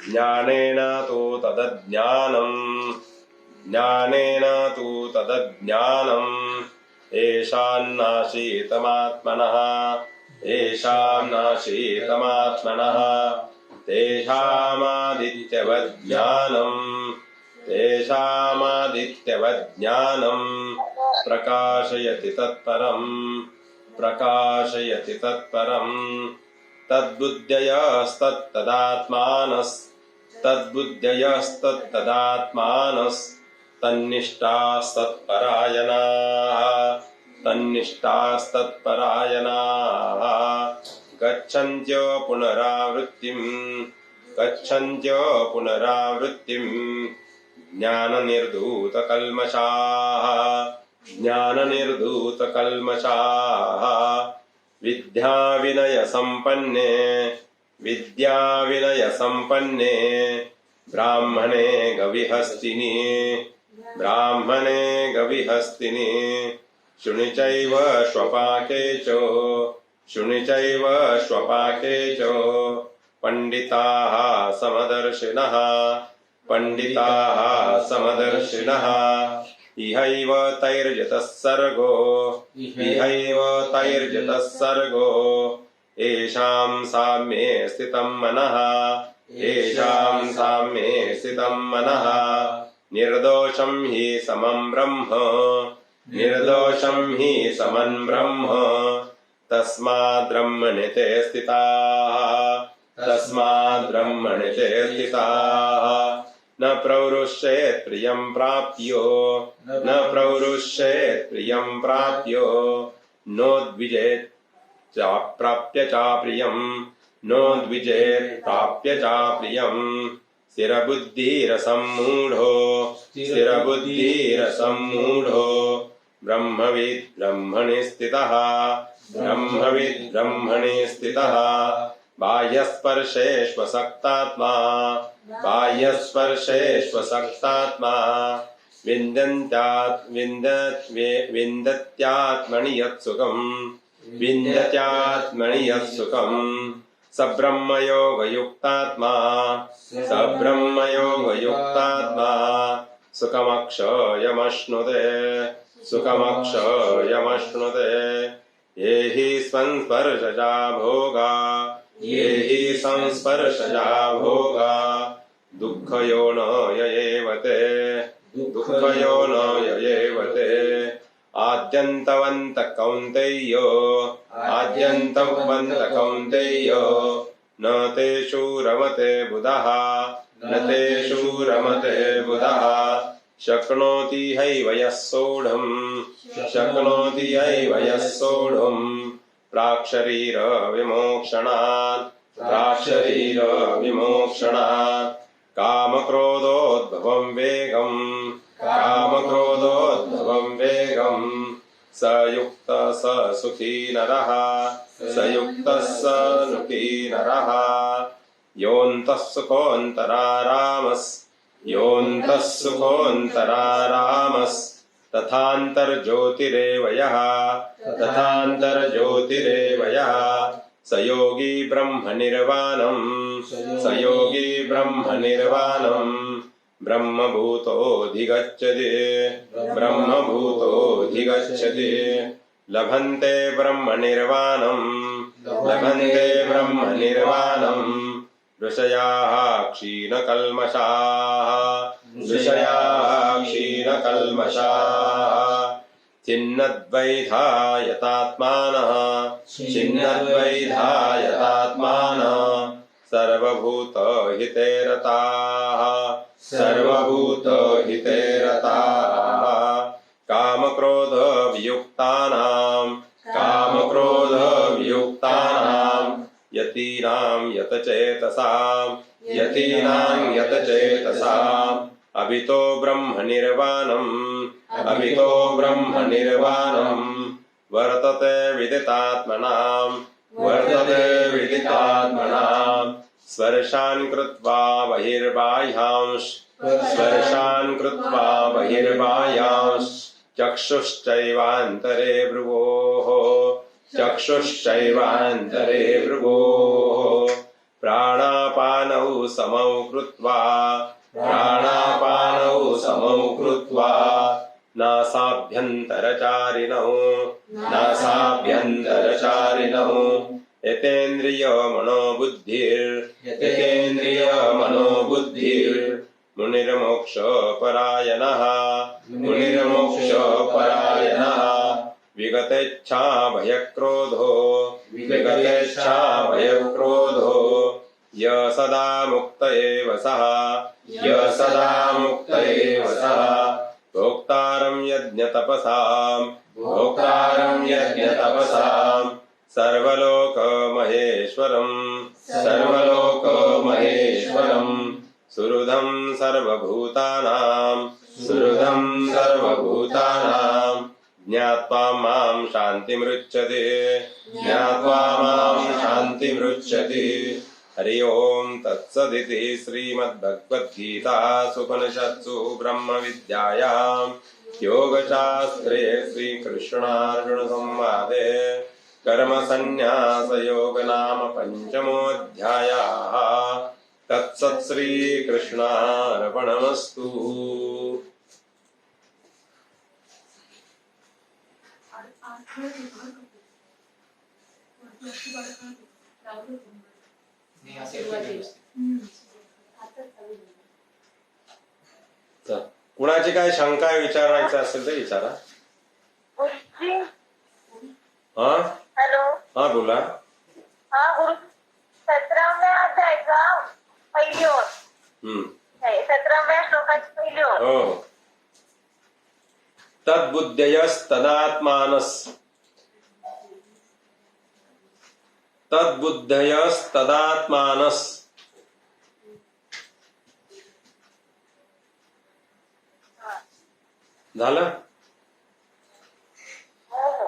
ज्ञानेन तु तदज्ञानम् ज्ञानेन तु तदज्ञानम् येषान्नाशीतमात्मनः येषान्नाशीतमात्मनः तेषामादित्यवज्ञानम् प्रकाशयति तत्परम् तन्निष्ठास्तत्परायणाः गच्छन्त्यो पुनरावृत्तिम् ज्ञाननिर्धूतकल्मषाः विद्याविनयसम्पन्ने ब्राह्मणे गविहस्तिनि शुनिचैव स्वपाके च पंडिताः समदर्शिनः इहैव तैर्जतः सर्गो येषां साम्ये स्थितं मनः निर्दोषं हि समं ब्रह्म तस्माद्ब्रह्मणि ते स्थिताः न प्रवृष्येत् प्रियं प्राप्यो नोद्विजेत् प्राप्य चाप्रियम् स्थिरबुद्धिरसम्मूढो ब्रह्मविद् ब्रह्मणि स्थितः बाह्यस्पर्शेष्वसक्तात्मा विन्दत्यात्मनि यत्सुखम् सब्रह्मयोगयुक्तात्मा सुखमक्षयमश्नुते ये हि संस्पर्शजा भोगा दुःखयोनय एव ते आद्यन्तवन्तः कौन्तेयो न तेषु रमते बुधः शक्नोति हैव यः सोढुम् प्राक्शरीर विमोक्षणात् कामक्रोधोद्भवं वेगम् स युक्तः स सुखी नरः योऽन्तः सुखोऽन्तरारामस् तथान्तर्ज्योतिरेव यः स योगी ब्रह्मनिर्वाणम् ब्रह्मभूतोऽधिगच्छति लभन्ते ब्रह्मनिर्वाणम् ऋषयाः क्षीणकल्मषाः छिन्नद्वैधायतात्मानः सर्वभूतहिते रताः कामक्रोधवियुक्तानां यतीनां यतचेतसाम् अभितो ब्रह्मनिर्वाणम् वर्तते विदितात्मनां स्पर्शान् कृत्वा बहिर्बाह्यांश् चक्षुश्चैवान्तरे भ्रुवोः प्राणापानौ समौ कृत्वा प्राणापानौ समौ कृत्वा नासाभ्यन्तरचारिणौ यतेन्द्रिय मनोबुद्धिर् मुनिर्मोक्षपरायणः विगतेच्छा भयक्रोधो य सदा मुक्त एव सः भोक्तारं यज्ञतपसां सर्वलोकमहेश्वरं सुहृदं सर्वभूतानां ज्ञात्वा मां शान्तिमृच्छति हरि ओम तत्सदिति श्रीमद्भगवद्गीतासूपनिषत्सु ब्रह्मविद्यायां योगशास्त्रे श्रीकृष्णार्जुनसंवादे कर्मसन्न्यासयोग नाम पंचमोऽध्यायः। तत्सत् श्रीकृष्णार्पणमस्तु। कुणाची काय शंका विचारायचं असेल तर विचारा। हा हॅलो, हा बोला। हा गुरु, 17व्या अध्यायाचा पहिली ओळ, 17व्या श्लोकाची पहिली ओळ। हो, तद्बुद्धयस्तदात्मानस् झालं।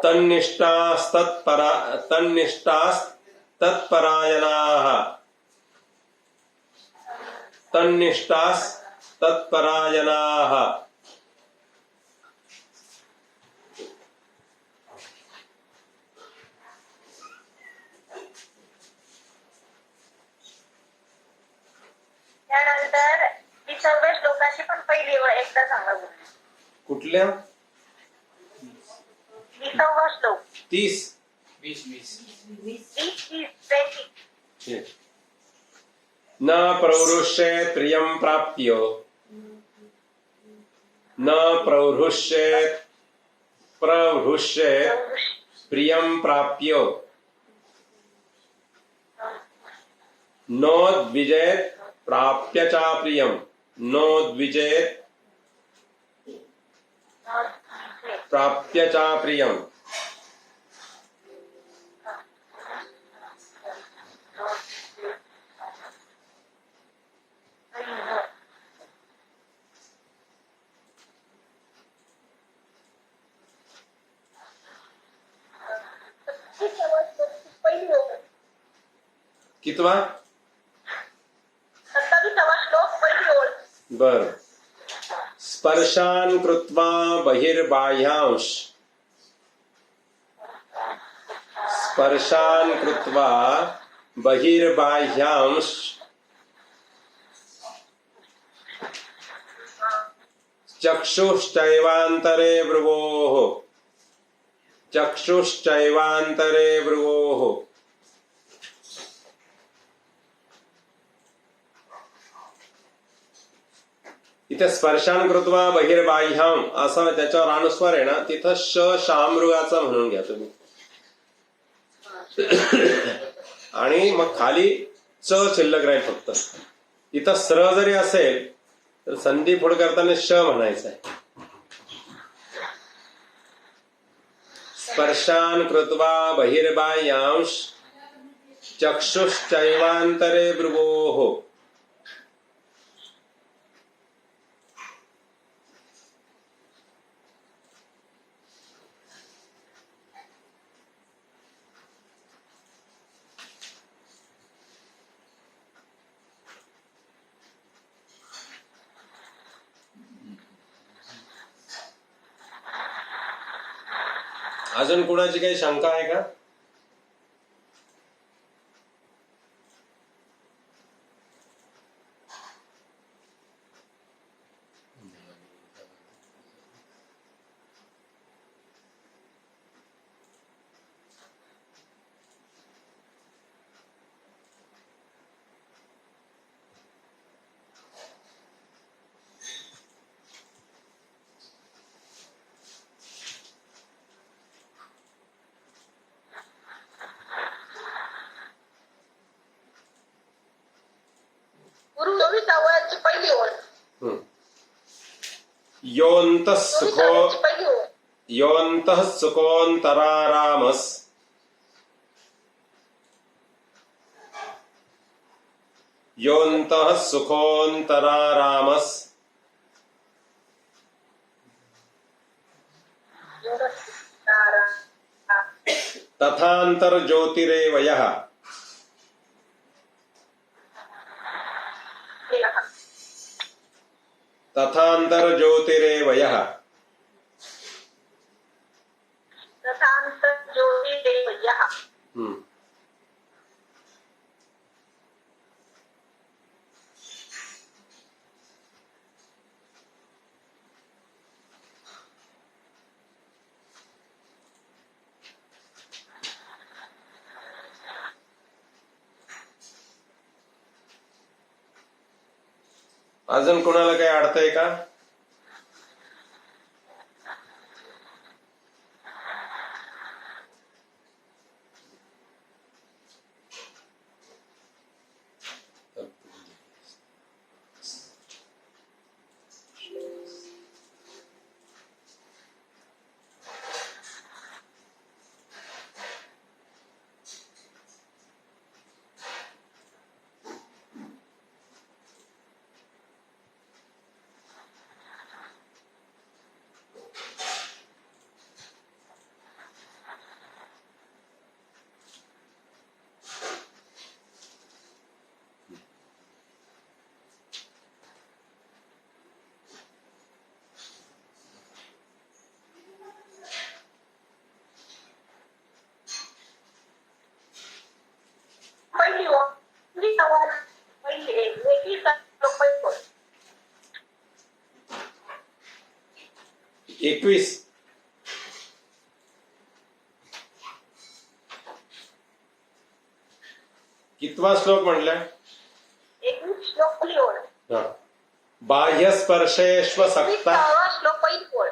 तन्निष्ठास्तत्परायणाः त्यानंतर 20व्या श्लोकाची पण पहिली ओळ एकदा सांगा गुरु। कुठल्या? 20वा श्लोक। 30 न प्रवृष्येत् प्रियं प्राप्य प्रियं प्राप्य नोद्विजेत् प्राप्य च प्रियं प्राप्य च प्रियं। कितवा? 27वा श्लोक पहिली ओळ। बर। स्पर्शान् कृत्वा बहिर्बाह्यांश चक्षुश्चैवान्तरे भ्रुवोः इथे स्पर्शान कृत्वा बहिर्बाह्याम असं त्याच्यावर अनुस्वार आहे ना, तिथं शामृगाचा म्हणून घ्या तुम्ही आणि मग खाली च शिल्लक राहील फक्त। इथं स्र जरी असेल तर संधी पुढे करताना श म्हणायचं आहे। स्पर्शान कृत्वा बहिर्बाह्यांश चक्षुश्चैवान्तरे भ्रुवोः। अजून कोणाची काही शंका आहे का? योऽन्तः सुखो चोवीसाव्याची पहिली ओळ. योऽन्तः सुखोऽन्तरारामस् योऽन्तः सुखोऽन्तरारामस् तथान्तर्ज्योतिरेवयः तथान्तर्ज्योतिरेवयः तथान्तर्ज्योतिरेवयः. अजून कोणाला काही अडतंय का? पहिली ओळ. पहिली एकवीस पहिली ओळ. 21 कितवा श्लोक म्हणलाय? 21 श्लोक पहिली ओळ. बाह्यस्पर्शेष्वसक्ता 21 श्लोक पहिली ओळ.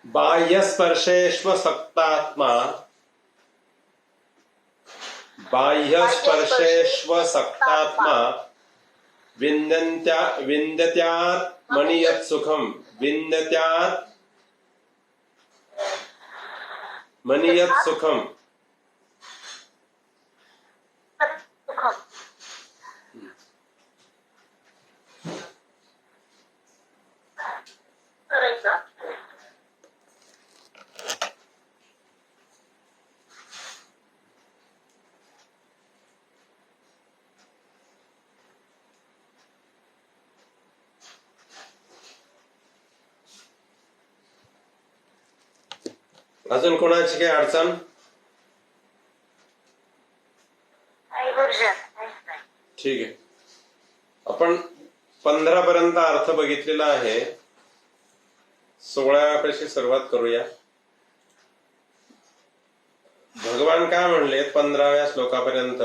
बाह्यस्पर्शेष्वसक्तात्मा बाह्यस्पर्शेष्वसक्तात्मा विन्दत्यात् मणियत् सुखम विन्दत्यात् मणियत् सुखम सुखम. करायचं. अजून कोणाची काही अडचण? ठीक आहे. आपण 15 पर्यंत अर्थ बघितलेला आहे. 16व्या पाशी सुरुवात करूया. भगवान काय म्हणले 15व्या श्लोकापर्यंत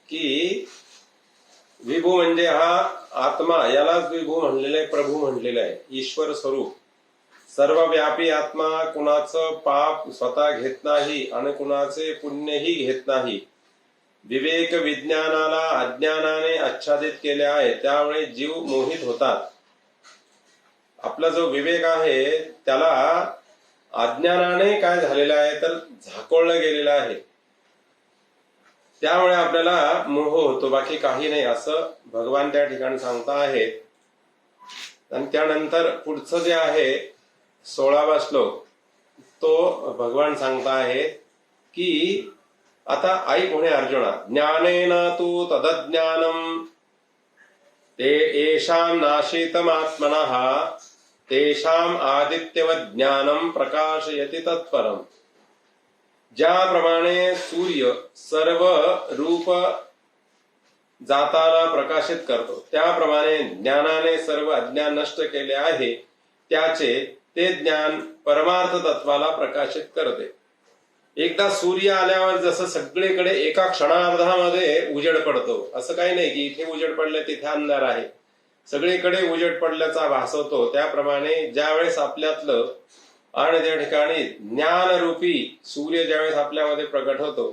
की विभू म्हणजे हा आत्मा, यालाच विभू म्हणलेला आहे, प्रभू म्हणलेला आहे, ईश्वर स्वरूप, सर्वव्यापी आत्मा, कुणाचं पाप स्वतः घेत नाही आणि कुणाचे पुण्यही घेत नाही. विवेक विज्ञानाला अज्ञानाने आच्छादित केले आहे, त्यामुळे जीव मोहित होतात. आपला जो विवेक आहे त्याला अज्ञानाने काय झालेला आहे तर झाकोळलं गेलेलं आहे, त्यामुळे आपल्याला मोह होतो, बाकी काही नाही, असं भगवान त्या ठिकाणी सांगता आहेत. आणि त्यानंतर पुढचं जे आहे 16वा श्लोक, तो भगवान सांगता आहे की आता ऐक म्हणे अर्जुना, ज्ञानेन तू तदज्ञानम ते येषां नाशितमात्मनः तेषां आदित्यवत् ज्ञानम प्रकाशयति तत्परम. ज्याप्रमाणे सूर्य सर्व रूप जाताला प्रकाशित करतो, त्याप्रमाणे ज्ञानाने सर्व अज्ञान नष्ट केले आहे, त्याचे ते ज्ञान परमार्थ तत्वाला प्रकाशित करते. एकदा सूर्य आल्यावर जसं सगळीकडे एका क्षणार्धामध्ये उजेड पडतो, असं काही नाही की इथे उजेड पडले तिथे अंधार आहे, सगळीकडे उजेड पडल्याचा भास होतो, त्याप्रमाणे ज्यावेळेस आपल्यातलं आणि त्या ठिकाणी ज्ञानरूपी सूर्य ज्यावेळेस आपल्यामध्ये प्रकट होतो,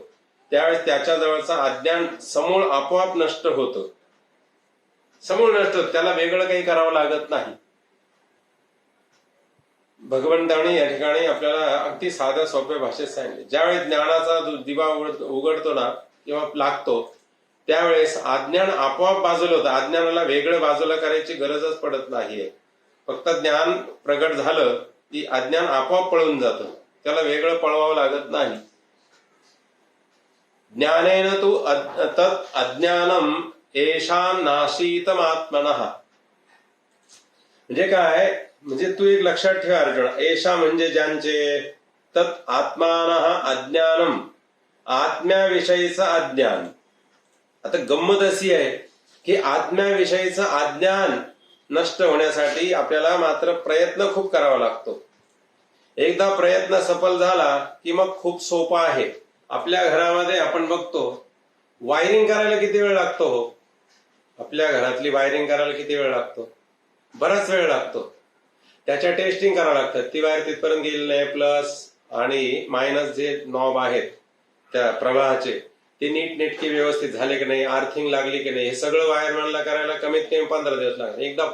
त्यावेळेस त्याच्या जवळचा अज्ञान समूळ आपोआप नष्ट होतं. समूळ नष्ट होतं, त्याला वेगळं काही करावं लागत नाही. भगवंताने या ठिकाणी आपल्याला अगदी साध्या सोप्या भाषेत सांगितले. ज्यावेळी ज्ञानाचा दिवा उघडतो ना किंवा लागतो, त्यावेळेस अज्ञान आपोआप बाजूला होतं. अज्ञानाला वेगळं बाजूला करायची गरजच पडत नाहीये. फक्त ज्ञान प्रगट झालं की अज्ञान आपोआप पळून जातं, त्याला वेगळं पळवावं लागत नाही. ज्ञानेन तू तत् अज्ञानम येषां नाशीतमात्मनः. म्हणजे काय, म्हणजे तू एक लक्षात ठेव अर्जुन, येषा म्हणजे ज्यांचे, तत् आत्मानः अज्ञानम आत्म्याविषयीचं अज्ञान. आता गंमत अशी आहे की आत्म्याविषयीचं अज्ञान नष्ट होण्यासाठी आपल्याला मात्र प्रयत्न खूप करावा लागतो. एकदा प्रयत्न सफल झाला की मग खूप सोपा आहे. आपल्या घरामध्ये आपण बघतो वायरिंग करायला किती वेळ लागतो हो, आपल्या घरातली वायरिंग करायला किती वेळ लागतो, बराच वेळ लागतो. त्याच्या टेस्टिंग करावं लागतं, ती वायर तिथपर्यंत गेली नाही, प्लस आणि मायनस जे नॉब आहेत त्या प्रवाहाचे ते नीटनेटके व्यवस्थित झाले की नाही, आर्थिंग लागली की नाही, हे सगळं वायरमॅनला करायला कमीत कमी 15 दिवस लागतात. एकदा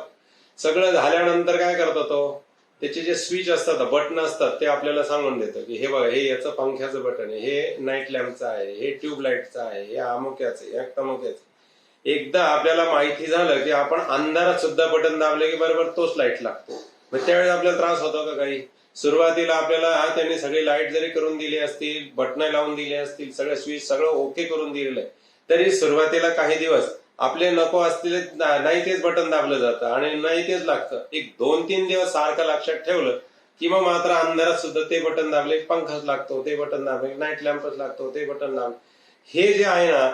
सगळं झाल्यानंतर काय करतो तो, त्याचे जे स्विच असतात, बटन असतात, ते आपल्याला सांगून देतं की हे बघा, हे याचं पंख्याचं बटन आहे, हे नाईट लॅम्पचं आहे, हे ट्यूबलाईटचं आहे, हे अमुक्याचं, हे तमुक्याचं. एकदा आपल्याला माहिती झालं की आपण अंधारात सुद्धा बटन दाबले की बरोबर तोच लाईट लागतो. मग त्यावेळेस आपल्याला त्रास होतो का काही? सुरुवातीला आपल्याला त्यांनी सगळी लाईट जरी करून दिली असतील, बटणं लावून दिली असतील, सगळं स्विच सगळं ओके करून दिलेलं आहे, तरी सुरुवातीला काही दिवस आपले नको असलेले नाही तेच बटन दाबलं जातं आणि नाही तेच लागतं. एक 2-3 दिवस सारखं लक्षात ठेवलं की मग मात्र अंधारात सुद्धा ते बटन दाबले पंखाच लागतो, ते बटन दाबले नाईट लॅम्पच लागतो, ते बटन दाबले. हे जे आहे ना,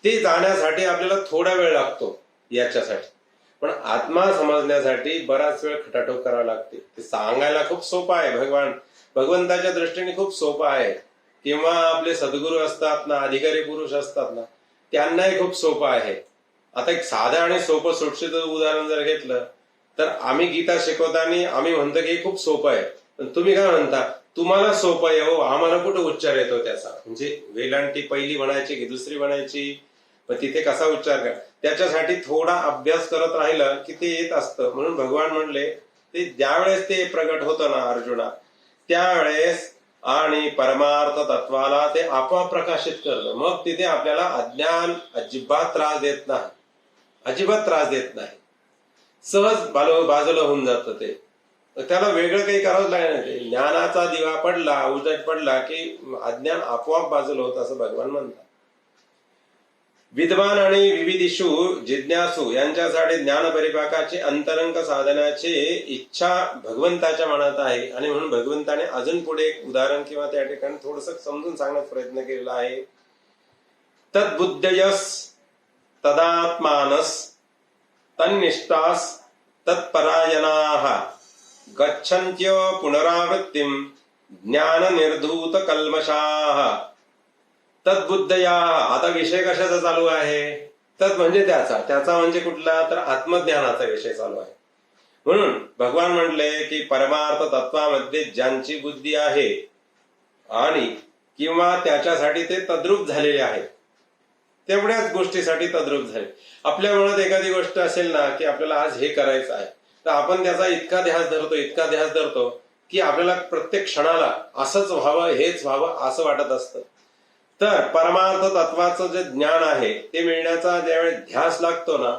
ते जाण्यासाठी आपल्याला थोडा वेळ लागतो याच्यासाठी. पण आत्मा समजण्यासाठी बराच वेळ खटाटोप करावा लागते. ते सांगायला खूप सोपं आहे, भगवंताच्या दृष्टीने खूप सोपं आहे. किंवा आपले सद्गुरू असतात ना, अधिकारी पुरुष असतात ना, त्यांनाही खूप सोपं आहे. आता एक साधं आणि सोपं सुटसुटीत उदाहरण जर घेतलं तर आम्ही गीता शिकवताना आम्ही म्हणतो की हे खूप सोपं आहे, पण तुम्ही काय म्हणता, तुम्हाला सोपं आहे हो, आम्हाला कुठं उच्चार येतो त्याचा. म्हणजे वेलांटी पहिली म्हणायची की दुसरी म्हणायची, मग तिथे कसा उच्चार करा, त्याच्यासाठी थोडा अभ्यास करत राहिलं की ते येत असतं. म्हणून भगवान म्हणले ते ज्यावेळेस ते प्रगट होतं ना अर्जुना, त्यावेळेस आणि परमार्थ तत्वाला ते आपोआप प्रकाशित करतं. मग तिथे आपल्याला अज्ञान अजिबात त्रास देत नाही, अजिबात त्रास देत नाही, सहज बाजूला होऊन जातं. ते त्याला वेगळं काही करावंच लागणार नाही. ज्ञानाचा दिवा पडला, उजेड पडला की अज्ञान आपोआप बाजूला होतं असं भगवान म्हणतात. विद्वान आणि विविधिषु जिज्ञासू यांच्यासाठी ज्ञान परिपाकाची अंतरंग साधनाची इच्छा भगवंताच्या मनात आहे. आणि म्हणून भगवंताने अजून पुढे एक उदाहरण किंवा त्या ठिकाणी थोडस समजून सांगण्याचा प्रयत्न केलेला आहे. तद्बुद्धयस तदात्मानस तन्निष्ठास तत्परायणाः गच्छन्त्य पुनरावृत्तिं ज्ञान निर्धूत कल्मषाः. तद्बुद्धया. आता विषय कशाचा चालू आहे? तत् म्हणजे त्याचा म्हणजे कुठला, तर आत्मज्ञानाचा विषय चालू आहे. म्हणून भगवान म्हणले की परमार्थ तत्वामध्ये ज्यांची बुद्धी आहे आणि किंवा त्याच्यासाठी ते तद्रूप झालेले आहेत, तेवढ्याच गोष्टीसाठी तद्रूप झाले. आपल्या मनात एखादी गोष्ट असेल ना की आपल्याला आज हे करायचं आहे, तर आपण त्याचा इतका ध्यास धरतो की आपल्याला प्रत्येक क्षणाला असंच व्हावं, हेच व्हावं असं वाटत असतं. तर परमार्थ तत्वाचं जे ज्ञान आहे ते मिळण्याचा ज्यावेळी ध्यास लागतो ना,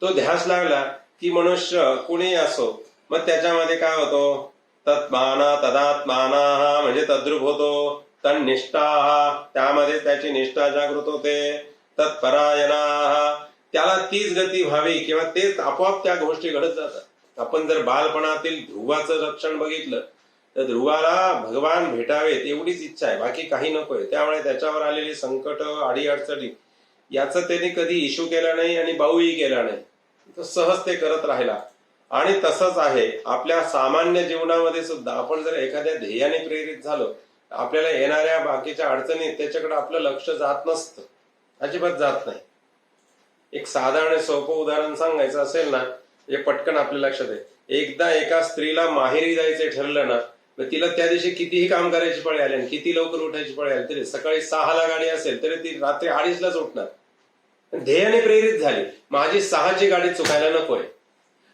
तो ध्यास लागला की मनुष्य कुणी असो, मग त्याच्यामध्ये काय होतो, तत्माना तदात्माना म्हणजे तद्रूप होतो. तन्निष्ठा, त्यामध्ये त्याची निष्ठा जागृत होते. तत्परायणाः, त्याला तीच गती व्हावी किंवा तेच आपोआप त्या गोष्टी घडत जातात. आपण जर बालपणातील ध्रुवाचं रक्षण बघितलं तर ध्रुवाला भगवान भेटावेत एवढीच इच्छा आहे, बाकी काही नकोय. त्यामुळे त्याच्यावर आलेली संकट, अडीअडचणी याचं त्याने कधी इश्यू केला नाही आणि बाऊही केला नाही, तो सहज ते करत राहिला. आणि तसंच आहे आपल्या सामान्य जीवनामध्ये सुद्धा. आपण जर एखाद्या ध्येयाने प्रेरित झालो, आपल्याला येणाऱ्या बाकीच्या अडचणीत त्याच्याकडे आपलं लक्ष जात नसतं, अजिबात जात नाही. एक साधं आणि सोपं उदाहरण सांगायचं असेल ना, हे पटकन आपल्या लक्षात आहे. एकदा एका स्त्रीला माहेरी जायचं ठरलं ना, मग तिला त्या दिवशी कितीही काम करायची पळी आली, किती लवकर उठायची पळी आली, तरी सकाळी 6ला गाडी असेल तरी ती रात्री 2:30लाच उठणार. ध्येयाने प्रेरित झाली. माझी 6ची गाडी चुकायला नकोय.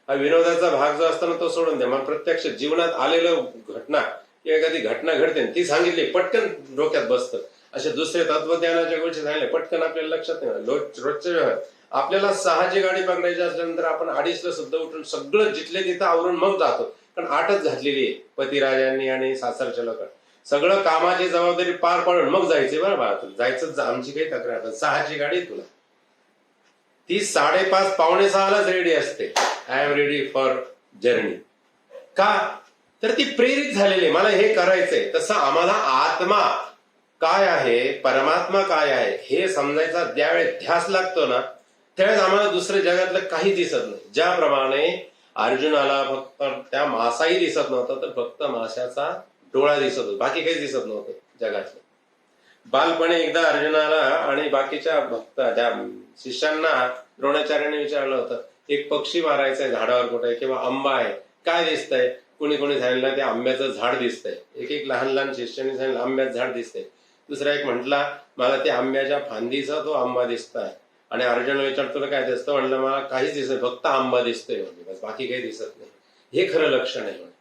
हा विनोदाचा भाग जो असतो ना तो सोडून द्या. मग प्रत्यक्ष जीवनात आलेलं घटना किंवा एखादी घटना घडते ती सांगितली पटकन डोक्यात बसतं. असे दुसरे तत्वज्ञानाच्या गोष्टी सांगितले पटकन आपल्याला लक्षात नाही. रोजच्या व्यवहार आपल्याला 6ची गाडी पकडायची असल्यानंतर आपण 2:30ला सुद्धा उठून सगळं जिथले तिथं आवरून मग जातो. कारण 8च घातलेली आहे पतिराजांनी आणि सासरच्या लोकांनी. सगळं कामाची जबाबदारी पार पाडून मग जायचे. बरं बाळा तुला जायचं, आमची काही तक्रार नाही. 6ची गाडी तुला ती 5:30 पावणे 6लाच रेडी असते. I am ready for journey. का तर ती प्रेरित झालेली मला हे करायचंय. तसं आम्हाला आत्मा काय आहे, परमात्मा काय आहे हे समजायचा ज्यावेळेस ध्यास लागतो ना त्यावेळेस आम्हाला दुसऱ्या जगातलं काही दिसत नाही. ज्याप्रमाणे अर्जुनाला फक्त त्या मासाही दिसत नव्हतं तर फक्त माशाचा डोळा दिसत होता, बाकी काहीच दिसत नव्हतं जगातलं. बालपणे एकदा अर्जुनाला आणि बाकीच्या भक्त त्या शिष्यांना द्रोणाचार्याने विचारलं होतं एक पक्षी मारायचा आहे झाडावर कुठे किंवा आंबा आहे काय दिसतंय. कुणी सांगितलं ते आंब्याचं झाड दिसतंय. एक लहान लहान शिष्यांनी सांगितलं आंब्याचं झाड दिसतंय. दुसरा एक म्हटला मला ते आंब्याच्या फांदीचा तो आंबा दिसतोय. आणि अर्जुन विचारतो तुला काय दिसतं. म्हणलं मला काहीच दिसत फक्त आंबा दिसतोय म्हणजे बस बाकी काही दिसत नाही. हे खरं लक्षण आहे म्हणे.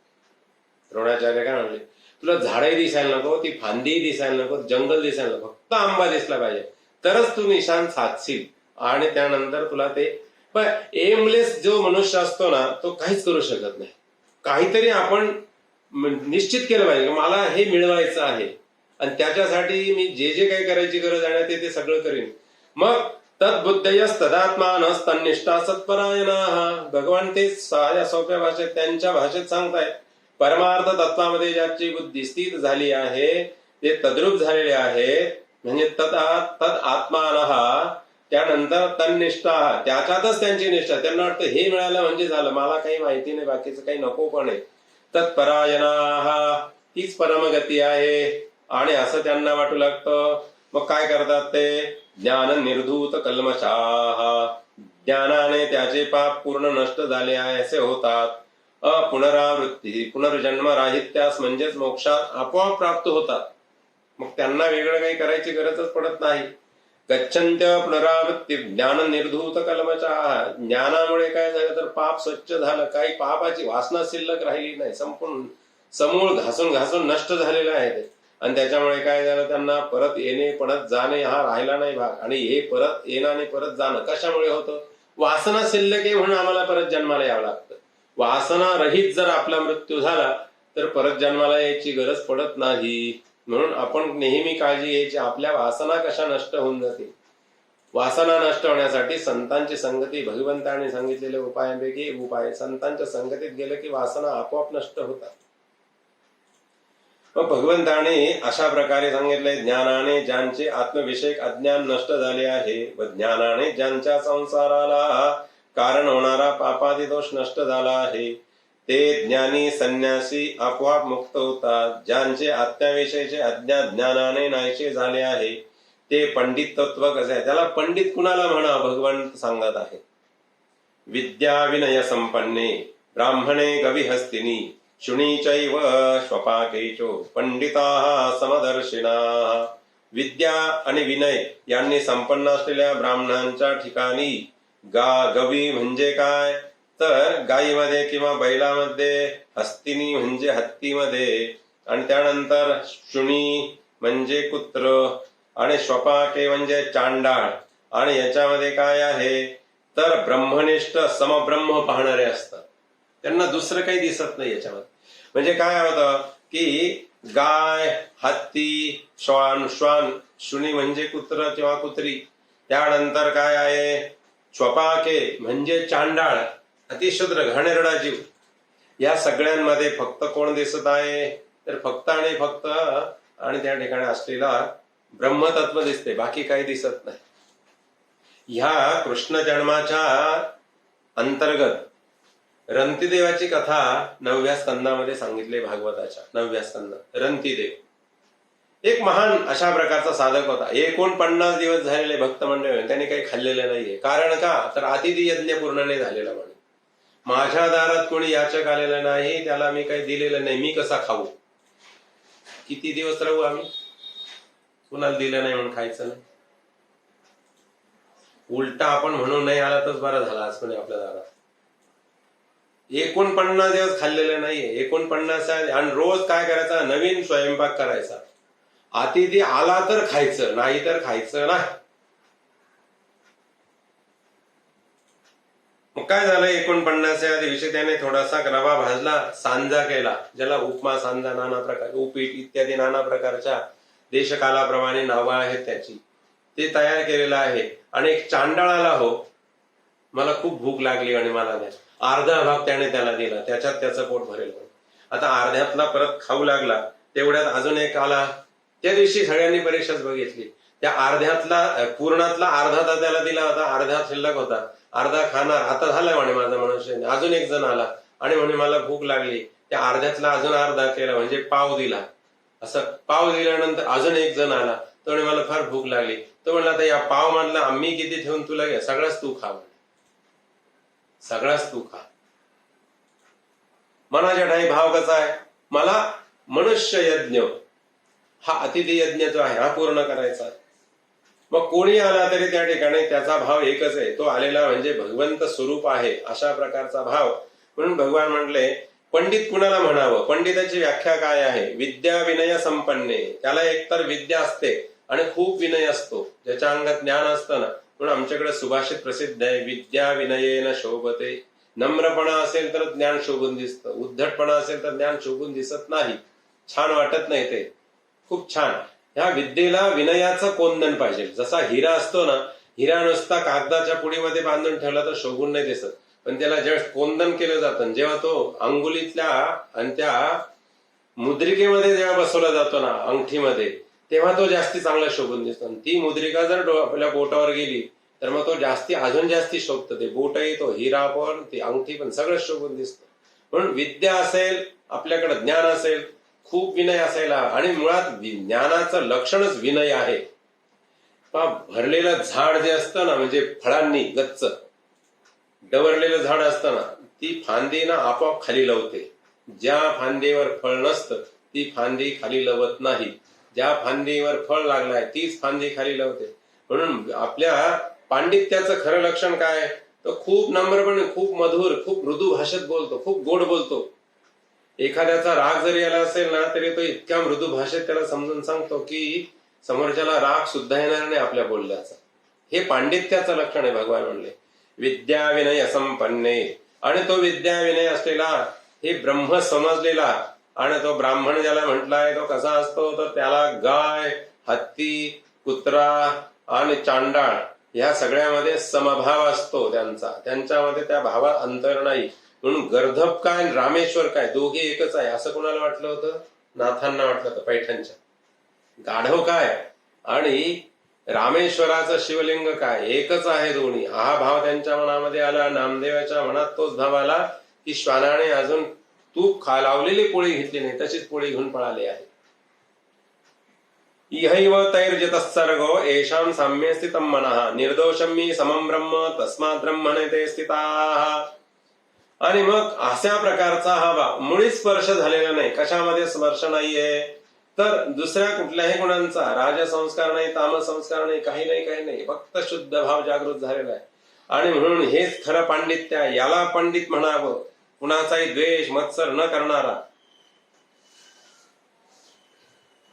द्रोणाचार्य काय म्हणले तुला झाडही दिसायला नको, ती फांदीही दिसायला नको, जंगल दिसायला नको, फक्त आंबा दिसला पाहिजे तरच तू निशाण साधशील. आणि त्यानंतर तुला ते पण एमलेस जो मनुष्य असतो ना तो काहीच करू शकत नाही. काहीतरी आपण निश्चित केलं पाहिजे मला हे मिळवायचं आहे आणि त्याच्यासाठी मी जे जे काही करायची गरज आहे ते सगळं करीन. मग तद्बुद्धयस्तदात्मानस तन्निष्ठा सत्परायणाः. भगवान ते साध्या सोप्या भाषेत त्यांच्या भाषेत सांगतायत. परमार्थ तत्वामध्ये ज्याची बुद्धी स्थित झाली आहे ते तद्रूप झालेले आहेत म्हणजे तद आत्मानः. त्यानंतर तन्निष्ठा त्याच्यातच त्यांची निष्ठा. त्यांना वाटतं हे मिळालं म्हणजे झालं, मला काही माहिती नाही, बाकीचं काही नको पण आहे. तत्परायणाः तीच परमगती आहे आणि असं त्यांना वाटू लागतं. मग काय करतात ते ज्ञान निर्धूत कल्मषाः. ज्ञानाने त्याचे पाप पूर्ण नष्ट झाले आहे असे होतात. पुनरावृत्ती पुनर्जन्म राहित्यास म्हणजेच मोक्षात आपोआप प्राप्त होतात. मग त्यांना वेगळं काही करायची गरजच पडत नाही. गच्छन्त्य पुनरावृत्ती ज्ञान निर्धूत कल्मषाः. ज्ञानामुळे काय झालं तर पाप स्वच्छ झालं, काही पापाची वासना शिल्लक राहिली नाही, संपूर्ण समूळ घासून घासून नष्ट झालेलं आहे ते. आणि त्याच्यामुळे काय झालं त्यांना परत येणे परत जाणे हा राहिला नाही भाग. आणि हे परत येणं आणि परत जाणं कशामुळे होतं वासना शिल्लक आहे म्हणून आम्हाला परत जन्माला यावं लागतं. वासना रहित जर आपला मृत्यू झाला तर परत जन्माला यायची गरज पडत नाही. म्हणून आपण नेहमी काळजी घ्यायची आपल्या वासना कशा नष्ट होऊन जातील. वासना नष्ट होण्यासाठी संतांची संगती भगवंताने सांगितलेल्या उपायांपैकी उपाय. संतांच्या संगतीत गेलं की वासना आपोआप नष्ट होतात. मग भगवंताने अशा प्रकारे सांगितलंय ज्ञानाने ज्यांचे आत्मविषयक अज्ञान नष्ट झाले आहे व ज्ञानाने ज्यांच्या संसाराला कारण होणारा पापादी दोष नष्ट झाला आहे ते ज्ञानी संन्यासी आपोआप मुक्त होतात. ज्यांचे आत्म्याविषयीचे अज्ञान ज्ञानाने नाहीसे झाले आहे ते पंडित तत्व कसे आहे. त्याला पंडित कुणाला म्हणा भगवान सांगत आहे. विद्या विनय संपन्ने ब्राह्मणे गविहस्तिनी शुनीचैव श्वपाकेचो पंडिताः समदर्शिनाः. विद्या आणि विनय यांनी संपन्न असलेल्या ब्राह्मणांच्या ठिकाणी गवी म्हणजे काय तर गायीमध्ये किंवा बैलामध्ये, हस्तिनी म्हणजे हत्तीमध्ये, आणि त्यानंतर शुनी म्हणजे कुत्र आणि श्वपाके म्हणजे चांडाळ. आणि याच्यामध्ये काय आहे तर ब्रह्मनिष्ठ समब्रह्म पाहणारे असतात. त्यांना दुसरं काही दिसत नाही याच्यामध्ये. म्हणजे काय होतं की गाय, हत्ती, श्वान, शुनी म्हणजे कुत्र किंवा कुत्री, त्यानंतर काय आहे श्वपाके म्हणजे चांडाळ, अतिशूद्र घाणेरडा जीव. या सगळ्यांमध्ये फक्त कोण दिसत आहे तर फक्त आणि फक्त आणि त्या ठिकाणी असलेला ब्रह्मतत्व दिसते, बाकी काही दिसत नाही. ह्या कृष्ण जन्माच्या अंतर्गत रंतीदेवाची कथा 9व्या स्कंदामध्ये सांगितले. भागवताच्या 9व्या स्कंद. रंतीदेव एक महान अशा प्रकारचा साधक होता. 49 दिवस झालेले भक्त मंडळ त्यांनी काही खाल्लेलं नाहीये. कारण का तर अतिथी यज्ञ पूर्ण नाही झालेला म्हणे. माझ्या दारात कोणी याचक आलेलं नाही, त्याला मी काही दिलेलं नाही, मी कसा खाऊ. किती दिवस राहू आम्ही, कुणाला दिलं नाही म्हणून खायचं नाही. उलटा आपण म्हणून नाही आला तर बरं झाला आज पण आपल्या दारात. 49 दिवस खाल्लेले नाहीये. 49 आणि रोज काय करायचा, नवीन स्वयंपाक करायचा. अतिथी आला तर खायचं, नाही तर खायचं नाही. मग काय झालं, 49व्या दिवशी त्याने थोडासा रवा भाजला, सांजा केला, ज्याला उपमा, सांजा, नाना प्रकार, उपीट इत्यादी नाना प्रकारच्या देशकालाप्रमाणे नावं आहेत त्याची, ते तयार केलेलं आहे. आणि एक चांडाळ आला, हो मला खूप भूक लागली आणि मला द्या. अर्धा भाग त्याने त्याला दिला, त्याच्यात त्याचं पोट भरेल. आता अर्ध्यातला परत खाऊ लागला, तेवढ्यात अजून एक आला. त्या दिवशी सगळ्यांनी परीक्षाच बघितली. त्या अर्ध्यातला पूर्णातला अर्धा त्याला दिला होता, अर्धा शिल्लक होता, अर्धा खाणार. आता झालाय म्हणे माझा मनुष्य. अजून एक जण आला आणि म्हणे मला भूक लागली, त्या अर्ध्यातला अजून अर्धा केला, म्हणजे पाव दिला. असं पाव दिल्यानंतर अजून एक जण आला, तो म्हणे मला फार भूक लागली. तो म्हणला आता या पाव मधला आम्ही किती ठेवून तुला घ्या, सगळाच तू खा, सगळाच तू खा. मनाच्या ठाई भाव कसा आहे, मला मनुष्य यज्ञ हा अतिथी यज्ञ जो आहे हा पूर्ण करायचा आहे. मग कोणी आला तरी त्या ठिकाणी त्याचा भाव एकच आहे, तो आलेला म्हणजे भगवंत स्वरूप आहे, अशा प्रकारचा भाव. म्हणून भगवान म्हटले, पंडित कुणाला म्हणावं. पंडिताची व्याख्या काय आहे, विद्या विनय संपन्ने. त्याला एकतर विद्या असते आणि खूप विनय असतो, ज्याच्या अंगात ज्ञान असतं ना. म्हणून आमच्याकडे सुभाषित प्रसिद्ध आहे, विद्या विनयेन शोभते. नम्रपणा असेल तर ज्ञान शोभून दिसतं, उद्धटपणा असेल तर ज्ञान शोभून दिसत नाही, छान वाटत नाही ते. खूप छान. ह्या विद्येला विनयाचं कोंदण पाहिजे. जसा हिरा असतो ना, हिरा नुसता कागदाच्या पुडीमध्ये बांधून ठेवला तर शोभून नाही दिसत, पण त्याला जेव्हा कोंदण केलं जातं, जेव्हा तो अंगुलीतल्या आणि त्या मुद्रिकेमध्ये जेव्हा बसवला जातो ना अंगठीमध्ये, तेव्हा तो जास्ती चांगला शोभून दिसतो. ती मुद्रिका जर आपल्या बोटावर गेली तर मग तो जास्ती अजून जास्ती शोभतं. ते बोटही, तो हिरा पण, ती अंगठी पण, सगळं शोभून दिसतं. म्हणून विद्या असेल, आपल्याकडे ज्ञान असेल, खूप विनय असायला. आणि मुळात ज्ञानाचं लक्षणच विनय आहे. भरलेलं झाड जे असतं ना, म्हणजे फळांनी गच्च डवरलेलं झाड असतं ना, ती फांदी ना आपोआप खाली लवते. ज्या फांदीवर फळ नसतं ती फांदी खाली लवत नाही. ज्या फांदीवर फळ लागलाय तीच फांदी खाली लवते. म्हणून आपल्या पांडित्याचं खरं लक्षण काय, तो खूप नम्रपणे, खूप मधुर, खूप मृदू भाषेत बोलतो, खूप गोड बोलतो. एखाद्याचा राग जरी आला असेल ना, तरी तो इतक्या मृदू भाषेत त्याला समजून सांगतो की समोरच्याला राग सुद्धा येणार नाही आपल्या बोलण्याचा. हे पांडित्याचं लक्षण आहे. भगवान म्हणले विद्या विनय संपन्ने. आणि तो विद्या विनय असलेला, हे ब्रह्म समजलेला, आणि तो ब्राह्मण ज्याला म्हटलाय तो कसा असतो, तर त्याला गाय, हत्ती, कुत्रा आणि चांडाळ या सगळ्यामध्ये समभाव असतो त्यांचा. त्यांच्यामध्ये त्या भावात अंतर नाही. म्हणून गर्धप काय आणि रामेश्वर काय दोघे एकच आहे असं कोणाला वाटलं होतं, नाथांना वाटलं होतं पैठणच्या. गाढव काय आणि रामेश्वराचं शिवलिंग काय एकच आहे दोन्ही. हा भाव त्यांच्या मनामध्ये आला. नामदेवाच्या मनात तोच भाव आला की श्वानाने अजून तूप लावलेली पोळी घेतली नाही, तशीच पोळी घेऊन पळाले आहे. इहैव तैर्जतस्सर्गो येषां साम्ये स्थितं मनः निर्दोषं मी समं ब्रह्म तस्मात् ब्रह्मणे ते स्थिताः. आणि मग अशा प्रकारचा हा भाव, मुळीच स्पर्श झालेला नाही. कशामध्ये स्पर्श नाहीये, तर दुसऱ्या कुठल्याही गुणांचा, राजसंस्कार नाही, तामसंस्कार नाही, काही नाही, फक्त शुद्ध भाव जागृत झालेला आहे. आणि म्हणून हेच खरं पांडित्य आहे. याला पंडित म्हणावं, कुणाचाही द्वेष मत्सर न करणारा.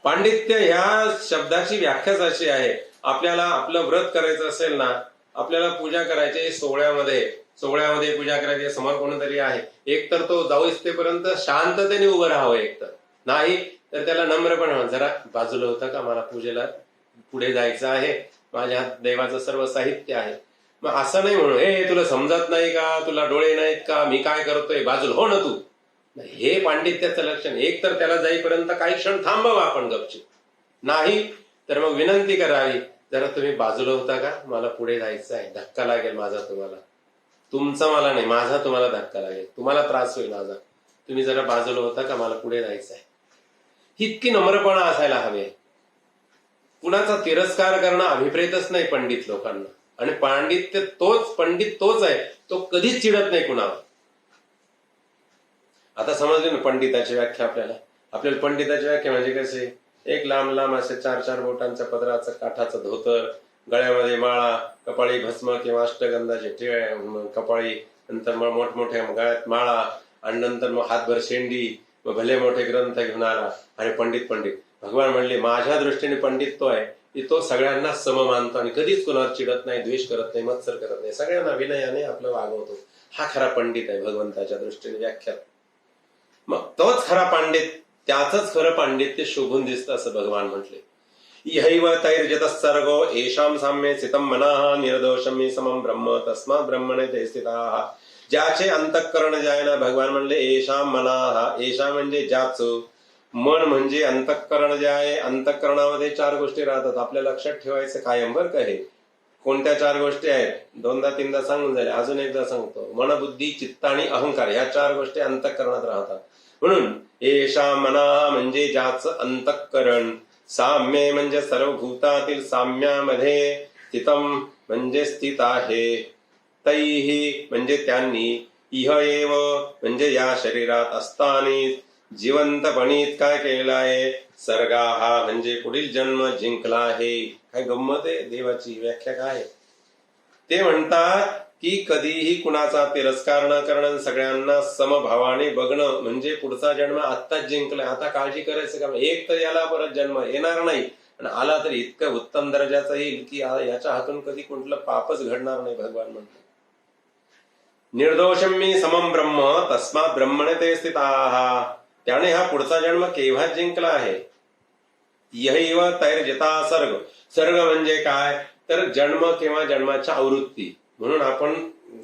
पांडित्य ह्या शब्दाची व्याख्याच अशी आहे, आपल्याला आपलं व्रत करायचं असेल ना, आपल्याला पूजा करायची सोहळ्यामध्ये पूजा करायची, समोर कोणीतरी आहे, एकतर तो जाऊ इच्छेपर्यंत शांततेने उभं राहावं, एकतर नाही तर त्याला नम्रपणे म्हणा, जरा बाजूला होता का, मला पूजेला पुढे जायचं आहे, माझ्या हात देवाचं सर्व साहित्य आहे. मग असं नाही म्हणून, हे तुला समजत नाही का, तुला डोळे नाहीत का, मी काय करतोय, बाजूला हो ना तू. हे पांडित्याचं लक्षण. एक तर त्याला जाईपर्यंत काही क्षण थांबावं आपण गपचूप, नाही तर मग विनंती करावी, जरा तुम्ही बाजूला होता का, मला पुढे जायचं आहे, धक्का लागेल माझा तुम्हाला, तुमचा मला नाही, माझा तुम्हाला धक्का लागेल, तुम्हाला त्रास होईल माझा, तुम्ही जरा बाजूला होता का, मला पुढे जायचं आहे. इतकी नम्रपणा असायला हवे. कुणाचा तिरस्कार करणं अभिप्रेतच नाही पंडित लोकांना. आणि पंडित तोच आहे, तो कधीच चिडत नाही कुणावर. आता समजले ना पंडिताची व्याख्या. आपल्याला पंडिताची व्याख्या म्हणजे कसे, एक लांब असे 4-4 बोटांच्या पदराचं काठाचं धोतर गळ्यामध्ये माळा, कपाळी भस्म किंवा अष्टगंधाचे टिळे कपाळी, नंतर मग मोठमोठ्या गळ्यात माळा, आणि नंतर मग हातभर शेंडी, मग भले मोठे ग्रंथ घेऊन आला आणि पंडित भगवान म्हणले माझ्या दृष्टीने पंडित तो आहे की तो सगळ्यांना सम मानतो आणि कधीच कोणावर चिडत नाही, द्वेष करत नाही, मत्सर करत नाही, सगळ्यांना विनयाने आपलं वागवतो. हा खरा पंडित आहे भगवंताच्या दृष्टीने व्याख्यात. मग तोच खरा पंडित, त्याच खरं पांडित्य शोभून दिसतं असं भगवान म्हटले. इहैव तैर्जितः सर्गो येषां साम्ये स्थितं मनः निर्दोषं समं ब्रह्म तस्मात् ब्रह्मणे ते स्थिताः. ज्याचे अंतःकरण जे आहे ना, भगवान म्हणले येषां मनः, येषा म्हणजे ज्याच, मन म्हणजे अंतःकरण जे आहे. अंतःकरणामध्ये 4 गोष्टी राहतात, आपल्या लक्षात ठेवायचं कायम बरं का. हे कोणत्या 4 गोष्टी आहेत, 2दा-3दा सांगून झाले, अजून एकदा सांगतो. मन, बुद्धी, चित्त आणि अहंकार, ह्या 4 गोष्टी अंतःकरणात राहतात. म्हणून येषां मनः म्हणजे ज्याचं अंतःकरण, साम्ये म्हणजे सर्व भूतातील साम्यामध्ये, स्थितम म्हणजे स्थित आहे, तैहि म्हणजे त्यांनी, इह एव म्हणजे या शरीरात असताना जिवंतपणीत काय केलेलं आहे, सर्गाहा म्हणजे पुढील जन्म जिंकला आहे. काय गंमत आहे देवाची व्याख्या काय. ते म्हणतात की कधीही कुणाचा तिरस्कार न करणं, सगळ्यांना समभावाने बघणं म्हणजे पुढचा जन्म आत्ताच जिंकलाय, आता काळजी करायचं का. एक तर याला परत जन्म येणार नाही, आणि आला तरी इतकं उत्तम दर्जाचा येईल की याच्या हातून कधी कुठलं पापच घडणार नाही. भगवान म्हणतात निर्दोषम मी समम ब्रह्म तस्मात् ब्रह्मणे ते स्थिताः. त्याने हा पुढचा जन्म केव्हा जिंकला आहे. यैव तैर्जिता सर्ग, सर्ग म्हणजे काय तर जन्म किंवा जन्माच्या आवृत्ती. म्हणून आपण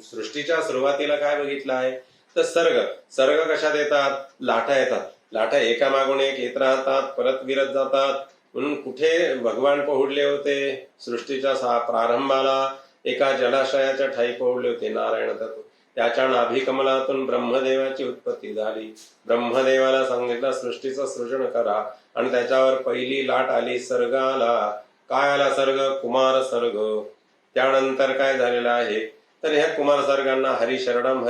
सृष्टीच्या सुरुवातीला काय बघितलं आहे तर सर्ग कशात येतात, लाटा येतात. लाटा एकामागून एक येत राहतात, परत विरत जातात. म्हणून कुठे भगवान पोहोडले होते सृष्टीच्या प्रारंभाला, एका जलाशयाच्या ठाई पोहोडले होते नारायण तत्व. त्याच्या नाभिकमलातून ब्रह्मदेवाची उत्पत्ती झाली. ब्रह्मदेवाला सांगितलं सृष्टीचं सृजन करा, आणि त्याच्यावर पहिली लाट आली सर्गाला. काय आला सर्ग, कुमार सर्ग. त्यानंतर काय झालेलं आहे तर ह्या कुमार सर्गांना हरिशरणम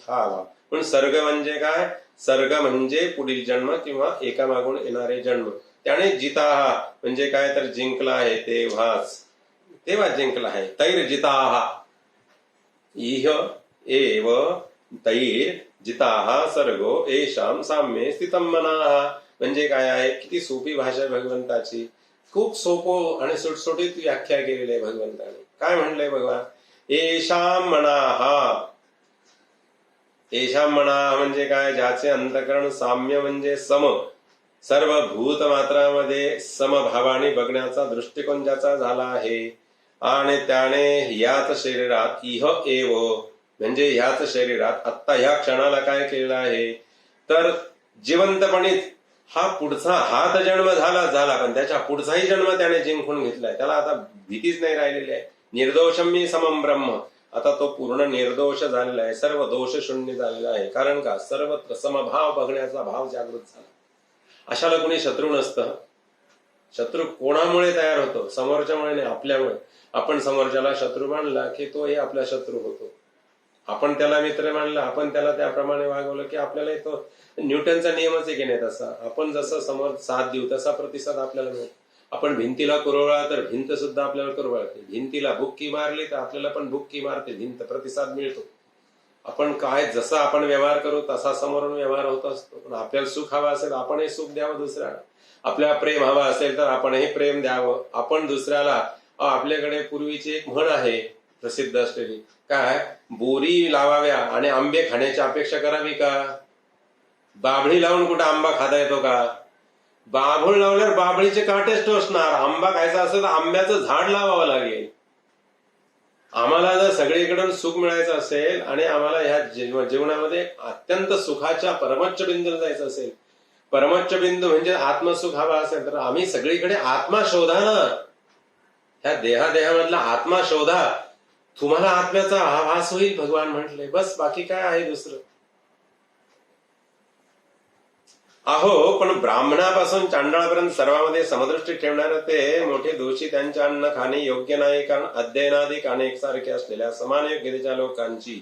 हा आला. पण सर्ग म्हणजे काय, सर्ग म्हणजे पुढील जन्म किंवा एकामागून येणारे जन्म. त्याने जिताहा म्हणजे काय तर जिंकला आहे, तेव्हा जिंकला आहे. तैर जिताहा, इह एव तैर जिताहा सर्गो येषां साम्ये स्थितं मनः. म्हणजे काय आहे, किती सोपी भाषा भगवंताची, खूप सोपं आणि सुटसुटीत व्याख्या केलेली आहे भगवंताने. काय म्हणलंय भगवान, येषां मनः. येषां मनः म्हणजे काय, ज्याचे अंतःकरण साम्य म्हणजे सम, सर्व भूत मात्रामध्ये समभावाने बघण्याचा दृष्टिकोन ज्याचा झाला आहे. आणि त्याने याच शरीरात इह एव म्हणजे ह्याच शरीरात आत्ता ह्या क्षणाला काय केलेलं आहे तर जिवंतपणे हा पुढचा हात जन्म झाला, पण त्याच्या पुढचाही जन्म त्याने जिंकून घेतलाय. त्याला आता भीतीच नाही राहिलेली आहे. निर्दोषम मी समम ब्रह्म, आता तो पूर्ण निर्दोष झालेला आहे, सर्व दोष शून्य झालेला आहे. कारण का, सर्वत्र समभाव बघण्याचा भाव जागृत झाला. अशाला कोणी शत्रू नसतं. शत्रू कोणामुळे तयार होतो, समोरच्यामुळे नाही, आपल्यामुळे. आपण समोरच्याला शत्रू मानला की तो हे आपला शत्रू होतो. आपण त्याला मित्र मानला, आपण त्याला त्याप्रमाणे वागवलं की आपल्याला तो न्यूटनचा नियमच आहे की नाही तसा. आपण जसं समोर साथ देऊ तसा प्रतिसाद आपल्याला मिळतो. आपण भिंतीला कुरवळा तर भिंत सुद्धा आपल्याला कुरवळते. भिंतीला बुक्की मारली तर आपल्याला पण बुक्की मारते, भिंत प्रतिसाद मिळतो. आपण काय जसा आपण व्यवहार करू तसा समोरून व्यवहार होत असतो. पण आपल्याला सुख हवं असेल आपणही सुख द्यावं दुसऱ्याला, आपल्याला प्रेम हवं असेल तर आपणही प्रेम द्यावं. आपण दुसऱ्याला, आपल्याकडे पूर्वीची एक म्हण आहे प्रसिद्ध असलेली, काय, बोरी लावाव्या आणि आंबे खाण्याची अपेक्षा करावी का. बाभळी लावून कुठं आंबा खाता येतो का. बाभूळ लावल्यावर बाभळीचे काटेच टोचणार. आंबा खायचा असेल तर आंब्याचं झाड लावावं लागेल. आम्हाला जर सगळीकडून सुख मिळायचं असेल आणि आम्हाला ह्या जीवनामध्ये अत्यंत सुखाच्या परमोच्च बिंदूला जायचं असेल, परमोच्च बिंदू म्हणजे आत्मसुख हवा असेल तर आम्ही सगळीकडे आत्मा शोधा ना. ह्या देहामधला आत्मा शोधा, तुम्हाला आत्म्याचा आभास होईल भगवान म्हटले. बस, बाकी काय आहे दुसरं. अहो, पण ब्राह्मणापासून चांडाळापर्यंत सर्वांमध्ये समदृष्टी ठेवणारे ते मोठे दोषी त्यांचे अन्न खाणे योग्य नाही. कारण अध्ययनाधिक अनेक सारखे असलेल्या समान योग्यतेच्या लोकांची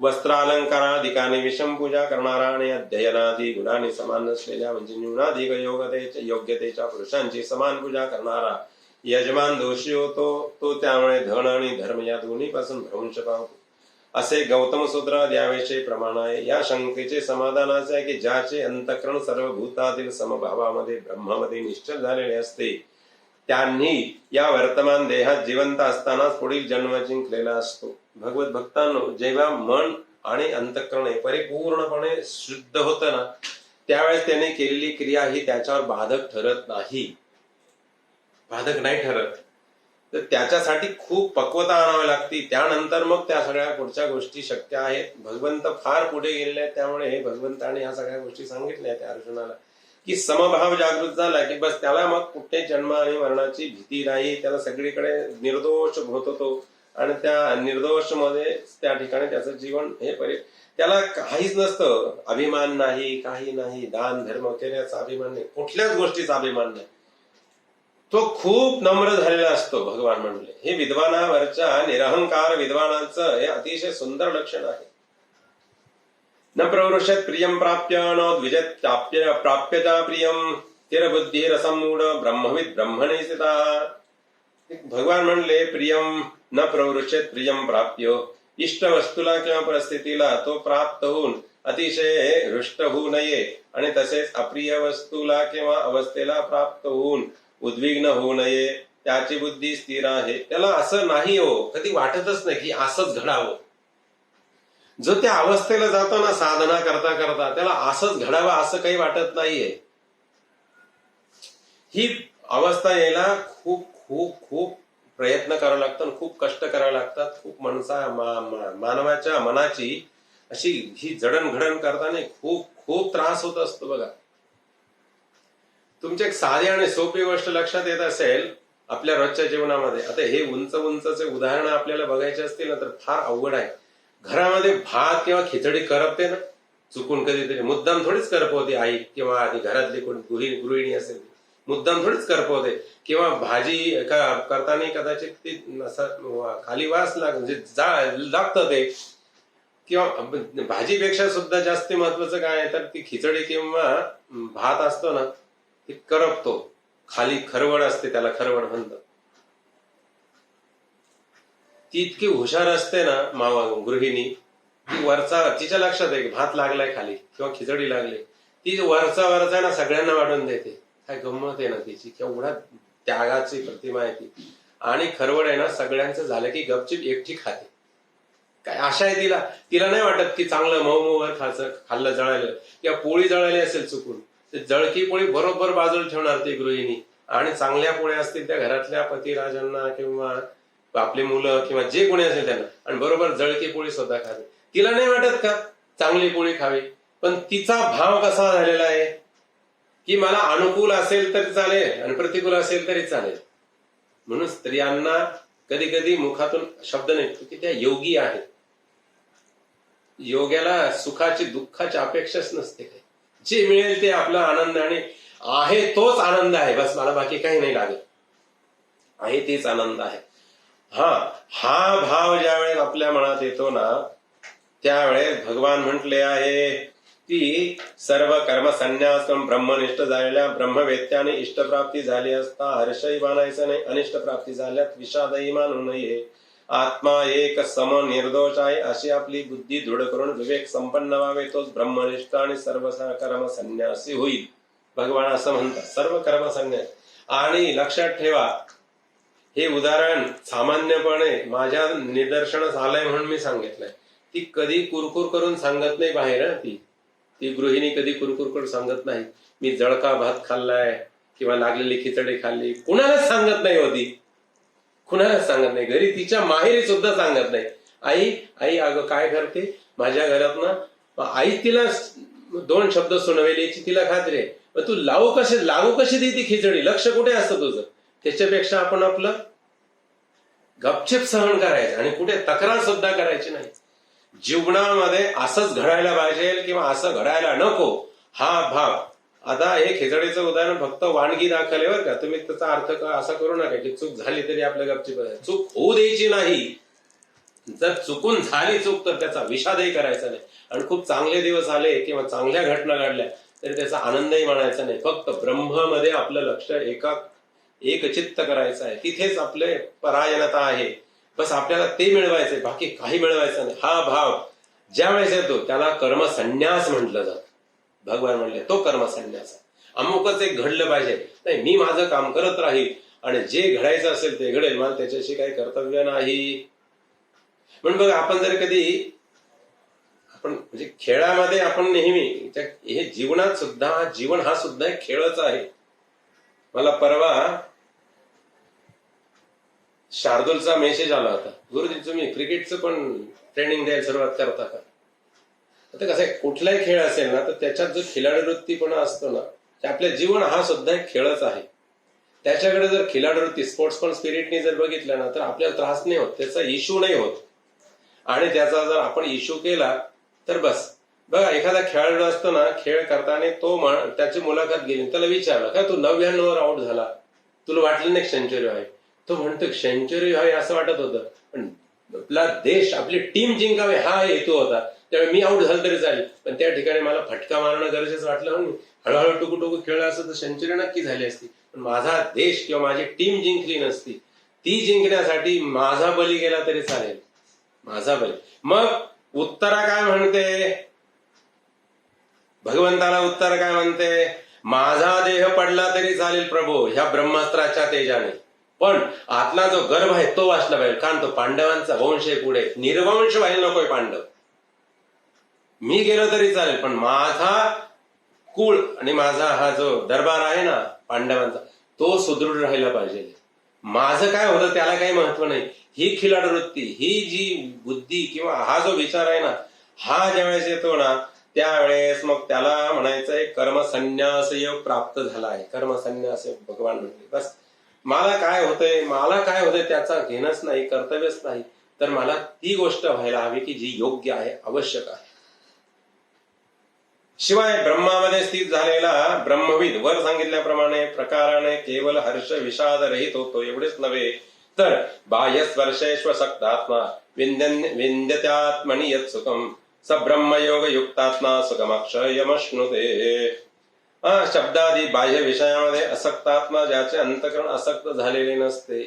वस्त्रालंकाराधिकाने विषम पूजा करणारा आणि अध्ययनादी गुणाने समान नसलेल्या म्हणजे न्यूनाधिक योग्यतेच्या पुरुषांची समान पूजा करणारा यजमान दोषी होतो, तो त्यामुळे धन आणि धर्म या दोन्ही पासून भ्रंश पावतो. असे गौतम सूत्रात याविषयी प्रमाण आहे. या शंकेचे समाधान असे आहे की ज्याचे अंतःकरण सर्व भूतातील समभावामध्ये ब्रह्मामध्ये निश्चल झालेले असते, त्यांनी या वर्तमान देहात जिवंत असतानाच पुढील जन्म जिंकलेला असतो. भगवत भक्तांनो, जेव्हा मन आणि अंतःकरण हे परिपूर्णपणे शुद्ध होतं ना, त्यावेळेस त्याने केलेली क्रिया ही त्याच्यावर बाधक ठरत नाही. बाधक नाही ठरत. तर त्याच्यासाठी खूप पक्वता आणावी लागते. त्यानंतर मग त्या सगळ्या पुढच्या गोष्टी शक्य आहेत. भगवंत फार पुढे गेलेले आहेत. त्यामुळे हे भगवंताने ह्या सगळ्या गोष्टी सांगितल्या त्या अर्जुनाला, की समभाव जागृत झाला की बस त्याला मग कुठे जन्म आणि मरणाची भीती नाही. त्याला सगळीकडे निर्दोष होत होतो आणि त्या निर्दोष मध्ये त्या ठिकाणी त्याचं जीवन हे त्याला काहीच नसतं. अभिमान नाही, काही नाही. दान धर्म केल्याचा अभिमान नाही, कुठल्याच गोष्टीचा अभिमान नाही. तो खूप नम्र झालेला असतो. भगवान म्हणले हे विद्वानावरच्या निरहंकार विद्वानांचं हे अतिशय सुंदर लक्षण आहे. न प्रवृषत प्रियम प्राप्य न द्विजत प्राप्यता प्रियम स्थिरबुद्धी रसमूढ ब्रह्मविद ब्रह्मणे स्थिता. भगवान म्हणले प्रियम न प्रवृषत प्रियम प्राप्य, इष्ट वस्तूला किंवा परिस्थितीला तो प्राप्त होऊन अतिशय हृष्ट होऊ नये आणि तसेच अप्रिय वस्तूला किंवा अवस्थेला प्राप्त होऊन उद्विग्न होऊ नये. त्याची बुद्धी स्थिर आहे. त्याला असं नाही हो, कधी वाटतच नाही की असंच घडावं. जो त्या अवस्थेला जातो ना साधना करता करता, त्याला असंच घडावं असं काही वाटत नाहीये. ही अवस्था यायला खूप खूप खूप प्रयत्न करावे लागतात, खूप कष्ट करावे लागतात. खूप मानवाच्या मनाची अशी ही जडणघडण करताना खूप खूप त्रास होत असतो. बघा, तुमची एक साधी आणि सोपी गोष्ट लक्षात येत असेल आपल्या रोजच्या जीवनामध्ये. आता हे उंच उंचचे उदाहरण आपल्याला बघायचे असतील ना तर फार अवघड आहे. घरामध्ये भात किंवा खिचडी करपते ना, चुकून कधीतरी, मुद्दाम थोडीच करपवते आई किंवा आधी घरातली कोणी गृहिणी असेल मुद्दाम थोडीच करपवते. किंवा भाजी करताना कदाचित ती खाली वास लागतं ते. किंवा भाजीपेक्षा सुद्धा जास्त महत्वाचं काय आहे तर ती खिचडी किंवा भात असतो ना, ती करपतो. खाली खरवड असते, त्याला खरवड म्हणतात. ती इतकी हुशार असते ना मावा गृहिणी, ती वरचा तिच्या लक्षात आहे की भात लागलाय खाली किंवा खिचडी लागली, ती वरचा ना सगळ्यांना वाढून देते. काय गंमत आहे ना तिची, केवढा त्यागाची प्रतिमा आहे ती. आणि खरवड आहे ना सगळ्यांचं झालं की गपचिप एकटी खाते. काय आशा आहे तिला नाही वाटत की चांगलं मऊ खाल्लं जळालं किंवा पोळी जळाली असेल चुकून, ते जळकी पोळी बरोबर बाजूला ठेवणार ती गृहिणी. आणि चांगल्या पोळ्या असतील त्या घरातल्या पतिराजांना किंवा आपली मुलं किंवा जे कोणी असेल त्यांना, आणि बरोबर जळकी पोळी स्वतः खाते. तिला नाही वाटत का चांगली पोळी खावी? पण तिचा भाव कसा झालेला आहे की मला अनुकूल असेल तरी चालेल आणि प्रतिकूल असेल तरी चालेल. म्हणून स्त्रियांना कधी कधी मुखातून शब्द निघतो की त्या योगी आहेत. योग्याला सुखाची दुःखाची अपेक्षाच नसते. काही जे मिळेल ते आपला आनंद आणि आहे तोच आनंद आहे. बस मला बाकी काही नाही लागत, आहे तेच आनंद आहे. हा भाव ज्यावेळेस आपल्या मनात येतो ना, त्यावेळेस भगवान म्हटले आहे की सर्व कर्म संन्यास ब्रह्मनिष्ठ झालेल्या ब्रह्मवेत्याने इष्टप्राप्ती झाली असता हर्षही मानायचं नाही, अनिष्ट प्राप्ती झाल्यात विषादही मानू नये. आत्मा एक सम निर्दोष आहे अशी आपली बुद्धी दृढ करून विवेक संपन्न व्हावे, तोच ब्रह्मनिष्ठ आणि सर्व कर्म संन्यासी होईल. भगवान असं म्हणतात, सर्व कर्म संन्यास. आणि लक्षात ठेवा, हे उदाहरण सामान्यपणे माझ्या निदर्शनास आलंय म्हणून मी सांगितलंय. ती कधी कुरकुर करून सांगत नाही बाहेर. ती गृहिणी कधी कुरकुर करून सांगत नाही मी जळका भात खाल्लाय किंवा लागलेली खिचडी खाल्ली. कुणालाच सांगत नाही होती, कुणालाच सांगत नाही. घरी तिच्या माहेरी सुद्धा सांगत नाही. आई अगं काय करते माझ्या घरात ना, आई तिला 2 शब्द सुनवेलीची तिला खात्री आहे. तू लागू कशी ती खिचडी, लक्ष कुठे असतं तुझं? त्याच्यापेक्षा आपण आपलं गपचिप सहन करायचं आणि कुठे तक्रार सुद्धा करायची नाही. जीवनामध्ये असंच घडायला पाहिजे किंवा असं घडायला नको, हा भाव. आता हे खिचडीचं उदाहरण फक्त वानगी दाखवले बरं का. तुम्ही त्याचा अर्थ असा करू नका की चूक झाली तरी आपल्या गपचिप, चूक होऊ द्यायची नाही. जर चुकून झाली चूक तर त्याचा विषादही करायचा नाही. आणि खूप चांगले दिवस आले किंवा चांगल्या घटना घडल्या तरी त्याचा आनंदही मानायचा नाही. फक्त ब्रह्मामध्ये आपलं लक्ष एका एक चित्त करायचं आहे, तिथेच आपले परायणता आहे. बस आपल्याला ते मिळवायचंय, बाकी काही मिळवायचं नाही. हा भाव ज्या वेळेस येतो त्याला कर्मसन्यास म्हटलं जातं. भगवान म्हणले तो कर्मसन्यास. अमुकच एक घडलं पाहिजे, नाही मी माझं काम करत राहील आणि जे घडायचं असेल ते घडेल, मला त्याच्याशी काही कर्तव्य नाही. म्हणून बघा, आपण जर कधी आपण म्हणजे खेळामध्ये आपण नेहमी हे जीवनात सुद्धा, जीवन हा सुद्धा एक खेळच आहे. मला परवा शार्दूलचा मेसेज आला होता, गुरुजी तुम्ही क्रिकेटचं पण ट्रेनिंग द्यायला सुरुवात करता का? आता कसं आहे, कुठलाही खेळ असेल ना तर त्याच्यात जो खिलाडी वृत्तीपणा असतो ना, ते आपल्या जीवन हा सुद्धा एक खेळच आहे. त्याच्याकडे जर खिलाडी वृत्ती, स्पोर्ट्स पण स्पिरिटने जर बघितलं ना तर आपल्याला त्रास नाही होत, त्याचा इश्यू नाही होत. आणि त्याचा जर आपण इश्यू केला तर बस. बघा, एखादा खेळाडू असतो ना, खेळ करताना तो त्याची मुलाखत गेली, त्याला विचारलं काय तू 99 आउट झाला, तुला वाटलं नाही सेंचुरी व्हावी? तो म्हणतो सेंचुरी व्हावी असं वाटत होतं, पण आपला देश, आपली टीम जिंकावी हा हेतू होता. त्यामुळे मी आउट झालं तरी चालेल, पण त्या ठिकाणी मला फटका मारणं गरजेचं वाटलं म्हणून हळूहळू टुकू खेळलं असं तर सेंचुरी नक्की झाली असती. पण माझा देश किंवा माझी टीम जिंकली नसती. ती जिंकण्यासाठी माझा बली गेला तरी चालेल, माझा बली. मग उत्तरा काय म्हणते, भगवंताला उत्तर काय म्हणते, माझा देह पडला तरी चालेल प्रभू ह्या ब्रह्मास्त्राच्या तेजाने, पण आतला जो गर्भ आहे तो वाचला पाहिजे. कारण तो पांडवांचा वंश आहे, पुढे निर्वंश व्हायला नकोय पांडव. मी गेलो तरी चालेल, पण माझा कुळ आणि माझा हा जो दरबार आहे ना पांडवांचा, तो सुदृढ राहिला पाहिजे. माझं काय होतं त्याला काही महत्व नाही. ही खिलाडू वृत्ती, ही जी बुद्धी किंवा हा जो विचार आहे ना, हा ज्यावेळेस येतो ना त्यावेळेस मग त्याला म्हणायचंय कर्मसन्यास योग प्राप्त झाला आहे. कर्मसन्यास योग भगवान म्हणले. बस मला काय होतंय त्याचा घेणंच नाही, कर्तव्यच नाही, तर मला ती गोष्ट व्हायला हवी की जी योग्य आहे, आवश्यक आहे. शिवाय ब्रह्मामध्ये स्थित झालेला ब्रह्मविद वर सांगितल्याप्रमाणे प्रकाराने केवळ हर्ष विषाद रहित होतो. एवढेच नव्हे तर बाह्य स्पर्शेश्व सक्तात्मा विंद्यत्यात्मनि यत् सुखम स ब्रह्मयोग युक्तात्मा सुखमक्षयमश्नुते. शब्दादी बाह्य विषयामध्ये असक्तात्मा, ज्याचे अंतकरण असक्त झालेले नसते,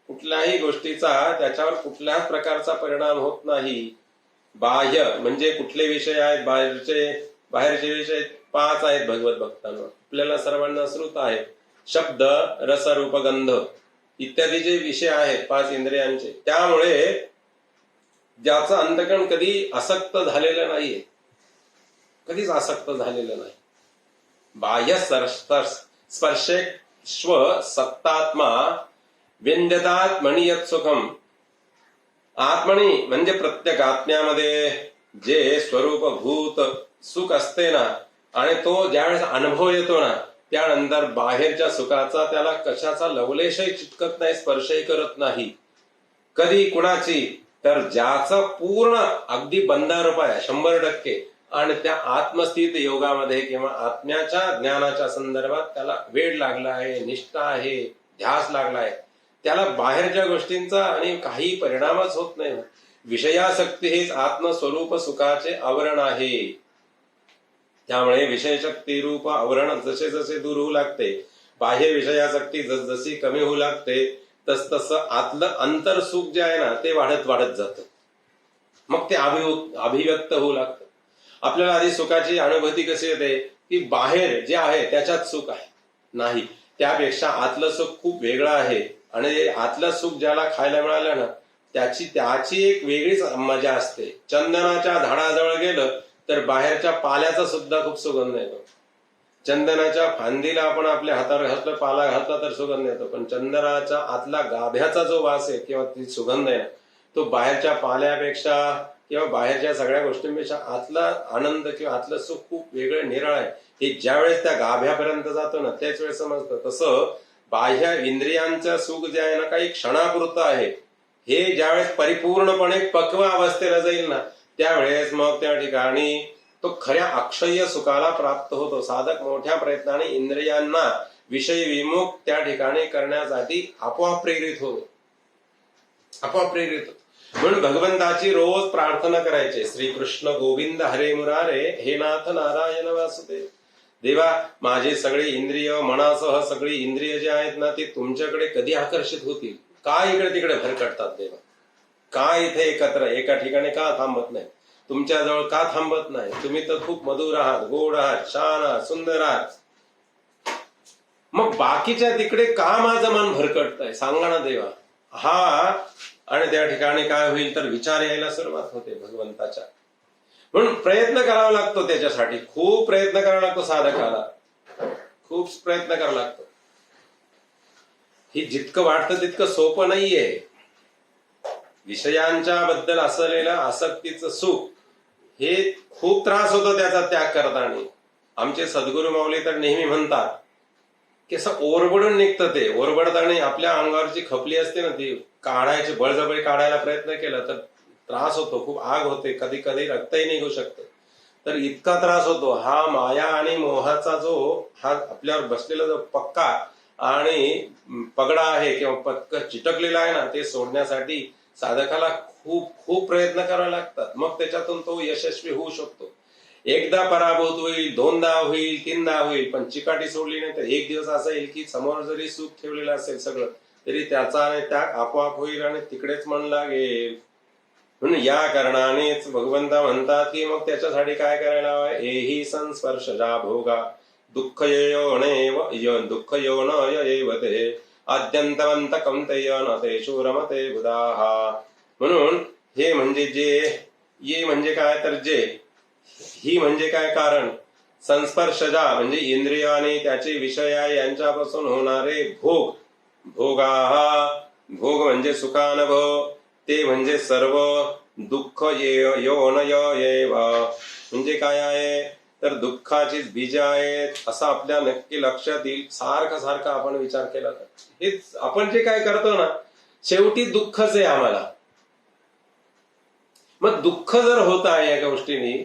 कुठल्याही गोष्टीचा त्याच्यावर कुठल्याच प्रकारचा परिणाम होत नाही. बाह्य म्हणजे कुठले विषय आहेत, बाहेरचे विषय 5 आहेत भगवत भक्तांना, आपल्याला सर्वांना श्रुत आहे. शब्द, रस, रूप, गंध इत्यादी जे विषय आहेत 5 इंद्रियांचे, त्यामुळे ज्याचं अंतकरण कधी आसक्त झालेलं नाहीये, कधीच आसक्त झालेलं नाही. बाह्य स्पर्शेश्व सक्तात्मा विंद्यतात्मनि यत् सुखम. आत्मनी म्हणजे प्रत्येक आत्म्यामध्ये जे स्वरूपभूत सुख असते ना, आणि तो ज्यावेळेस अनुभव येतो ना त्यानंतर बाहेरच्या सुखाचा त्याला कशाचा लवलेशही चिटकत नाही, स्पर्शही करत नाही कधी कुणाची. तर ज्याचं पूर्ण अगदी बंधारूप आहे 100%, आणि त्या आत्मस्थित योगामध्ये किंवा आत्म्याच्या ज्ञानाच्या संदर्भात त्याला वेळ लागला आहे, निष्ठा आहे, ध्यास लागला आहे, त्याला बाहेरच्या गोष्टींचा आणि काही परिणामच होत नाही. विषयासक्ती हेच आत्मस्वरूप सुखाचे आवरण आहे. त्यामुळे विषयशक्ती रूप आवरण जसे जसे दूर होऊ लागते, बाह्य विषयासक्ती जसजशी कमी होऊ लागते, तस आतलं अंतर सुख जे आहे ना ते वाढत जातं. मग ते अभिव्यक्त होऊ लागतं. आपल्याला आधी सुखाची अनुभूती कशी येते की बाहेर जे आहे त्याच्यात सुख आहे, नाही, त्यापेक्षा आतलं सुख खूप वेगळं आहे. आणि आतलं सुख ज्याला खायला मिळालं ना त्याची एक वेगळीच मजा असते. चंदनाच्या झाडाजवळ गेलं तर बाहेरच्या पाल्याचा सुद्धा खूप सुगंध येतो. चंदनाच्या फांदीला आपण आपल्या हातावर घातलं, पाला घातला तर सुगंध येतो, पण चंदनाच्या आतला गाभ्याचा जो वास आहे किंवा ती सुगंध आहे तो बाहेरच्या पाल्यापेक्षा किंवा बाहेरच्या सगळ्या गोष्टींपेक्षा आतला आनंद किंवा आतलं सुख खूप वेगळं निराळ आहे. हे ज्यावेळेस त्या गाभ्यापर्यंत जातो ना त्याच वेळेस समजतं. तसं बाह्य इंद्रियांचं सुख जे आहे ना काही क्षणापुरतं आहे. हे ज्यावेळेस परिपूर्णपणे पक्व अवस्थेला जाईल ना त्यावेळेस मग त्या ठिकाणी तो खऱ्या अक्षय सुखाला प्राप्त होतो. साधक मोठ्या प्रयत्नाने इंद्रियांना विषय विमुख त्या ठिकाणी करण्यासाठी आपोआप प्रेरित होतो. म्हणून भगवंताची रोज प्रार्थना करायची, श्रीकृष्ण गोविंद हरे मुरारे, हे नाथ नारायण वासुदेव. देवा माझे सगळे इंद्रिय मनासह सगळी इंद्रिय जे आहेत ना ते तुमच्याकडे कधी आकर्षित होतील, का इकडे तिकडे भरकटतात देवा, का इथे एकत्र एका ठिकाणी का थांबत नाही, तुमच्याजवळ का थांबत नाही, तुम्ही तर खूप मधुर आहात, गोड आहात, छान आहात, सुंदर आहात, मग बाकीच्या तिकडे का माझं मन भरकटतंय सांगा ना देवा. हा आणि त्या ठिकाणी काय होईल तर विचार यायला सुरुवात होते भगवंताच्या. म्हणून प्रयत्न करावा लागतो, त्याच्यासाठी खूप प्रयत्न करावा लागतो साधकाला, खूप प्रयत्न करावा लागतो. हे जितकं वाटतं तितकं सोपं नाहीये. विषयांच्या बद्दल असलेलं आसक्तीचं सुख हे खूप त्रास होतो त्याचा त्याग करताना. आमचे सद्गुरू माऊली तर नेहमी म्हणतात की असं ओरबडून निघतं ते, ओरबडताना आपल्या अंगावरची खपली असते ना ती काढायची, बळजबरी काढायला प्रयत्न केला तर त्रास होतो, खूप आग होते, कधी कधी रक्तही निघू शकतं. तर इतका त्रास होतो. हा माया आणि मोहाचा जो हा आपल्यावर बसलेला जो पक्का आणि पगडा आहे किंवा पक्क चिटकलेला आहे ना, ते सोडण्यासाठी साधकाला खूप खूप प्रयत्न करावे लागतात. मग त्याच्यातून तो यशस्वी होऊ शकतो. एकदा पराभूत होईल, दोनदा होईल, तीनदा होईल, पण चिकाटी सोडली नाही तर एक दिवस असा येईल की समोर जरी सुख ठेवलेलं असेल सगळं तरी त्याचा त्याग आपोआप होईल आणि तिकडेच मन लागेल. म्हणून या कारणानेच भगवंता म्हणतात की मग त्याच्यासाठी काय करायला हवं, एही संस्पर्शजा भोगा दुःख दुःख योन येवते आद्यंतवंत कमतेय न तेषु रमते बुधाहा. म्हणून हे म्हणजे जे, ये म्हणजे काय तर जे, ही म्हणजे काय कारण, संस्पर्शजा म्हणजे इंद्रिय आणि त्याचे विषय यांच्यापासून होणारे भोग, भोगाहा भोग म्हणजे सुखानुभव, ते म्हणजे सर्व दुःख योनय येव म्हणजे काय आहे तर दुःखाचीच बीज आहेत असं आपल्या नक्की लक्षात येईल. सारखं सारखं आपण विचार केला तर हेच आपण जे काय करतो ना शेवटी दुःखच आहे आम्हाला. मग दुःख जर होत आहे या गोष्टीने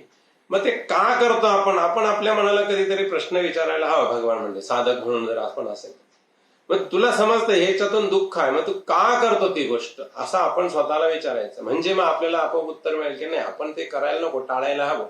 मग ते का करतो आपण, आपण आपल्या मनाला कधीतरी प्रश्न विचारायला हवा. भगवान म्हणजे साधक म्हणून जर आपण असेल मग तुला समजतं ह्याच्यातून दुःख आहे, मग तू का करतो ती गोष्ट असं आपण स्वतःला विचारायचं. म्हणजे मग आपल्याला आपोआप उत्तर मिळेल की नाही आपण ते करायला नको, टाळायला हवं.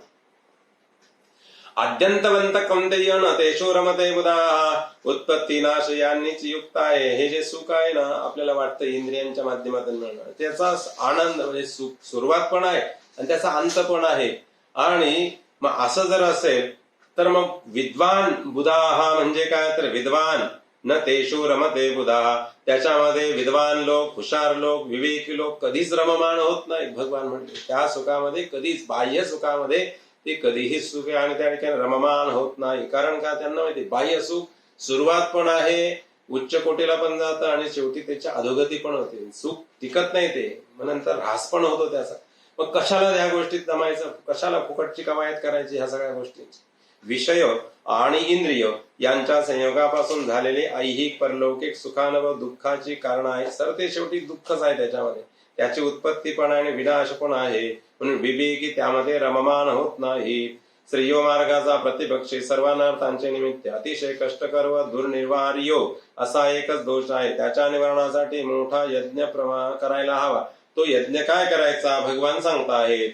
आद्यंतवंत कौंतेय न तेषु रमते बुधाः उत्पत्ती नाश यांनीच युक्त आहे. हे जे सुख आहे ना आपल्याला वाटतं इंद्रियांच्या माध्यमातून मिळणार, त्याचा आनंद म्हणजे सुख सुरुवात पण आहे आणि त्याचा अंत पण आहे. आणि मग असं जर असेल तर मग विद्वान बुधाः म्हणजे काय तर विद्वान न तेषु रमते बुधाः त्याच्यामध्ये विद्वान लोक, हुशार लोक, विवेकी लोक कधीच रममाण होत नाहीत. भगवान म्हणते त्या सुखामध्ये कधीच, बाह्य सुखामध्ये ते कधीही सुख आहे आणि त्या ठिकाणी रममान होत नाही. कारण का त्यांना माहिती बाह्य सुख सुरुवात पण आहे, उच्च कोटीला पण जातं आणि शेवटी त्याच्या अधोगती पण होते. सुख टिकत नाही ते, मग नंतर ऱ्हास पण होतो त्याचा. मग कशाला ह्या गोष्टीत जमायचं, कशाला फुकटची कवायत करायची ह्या सगळ्या गोष्टींची. विषय आणि इंद्रिय यांच्या संयोगापासून झालेले ऐहिक परलौकिक सुखानुभव दुःखाची कारण आहे. सर ते शेवटी दुःखच आहे, त्याच्यामध्ये त्याची उत्पत्ती पण आणि विनाश पण आहे. म्हणून विवेकी त्यामध्ये रममान होत नाही. श्रेयो मार्गाचा प्रतिपक्षी सर्वांर्थांचे निमित्त अतिशय कष्टकर व दुर्निवार्य असा एकच दोष आहे. त्याच्या निवारणासाठी मोठा यज्ञ करायला हवा. तो यज्ञ काय करायचा भगवान सांगता आहेत.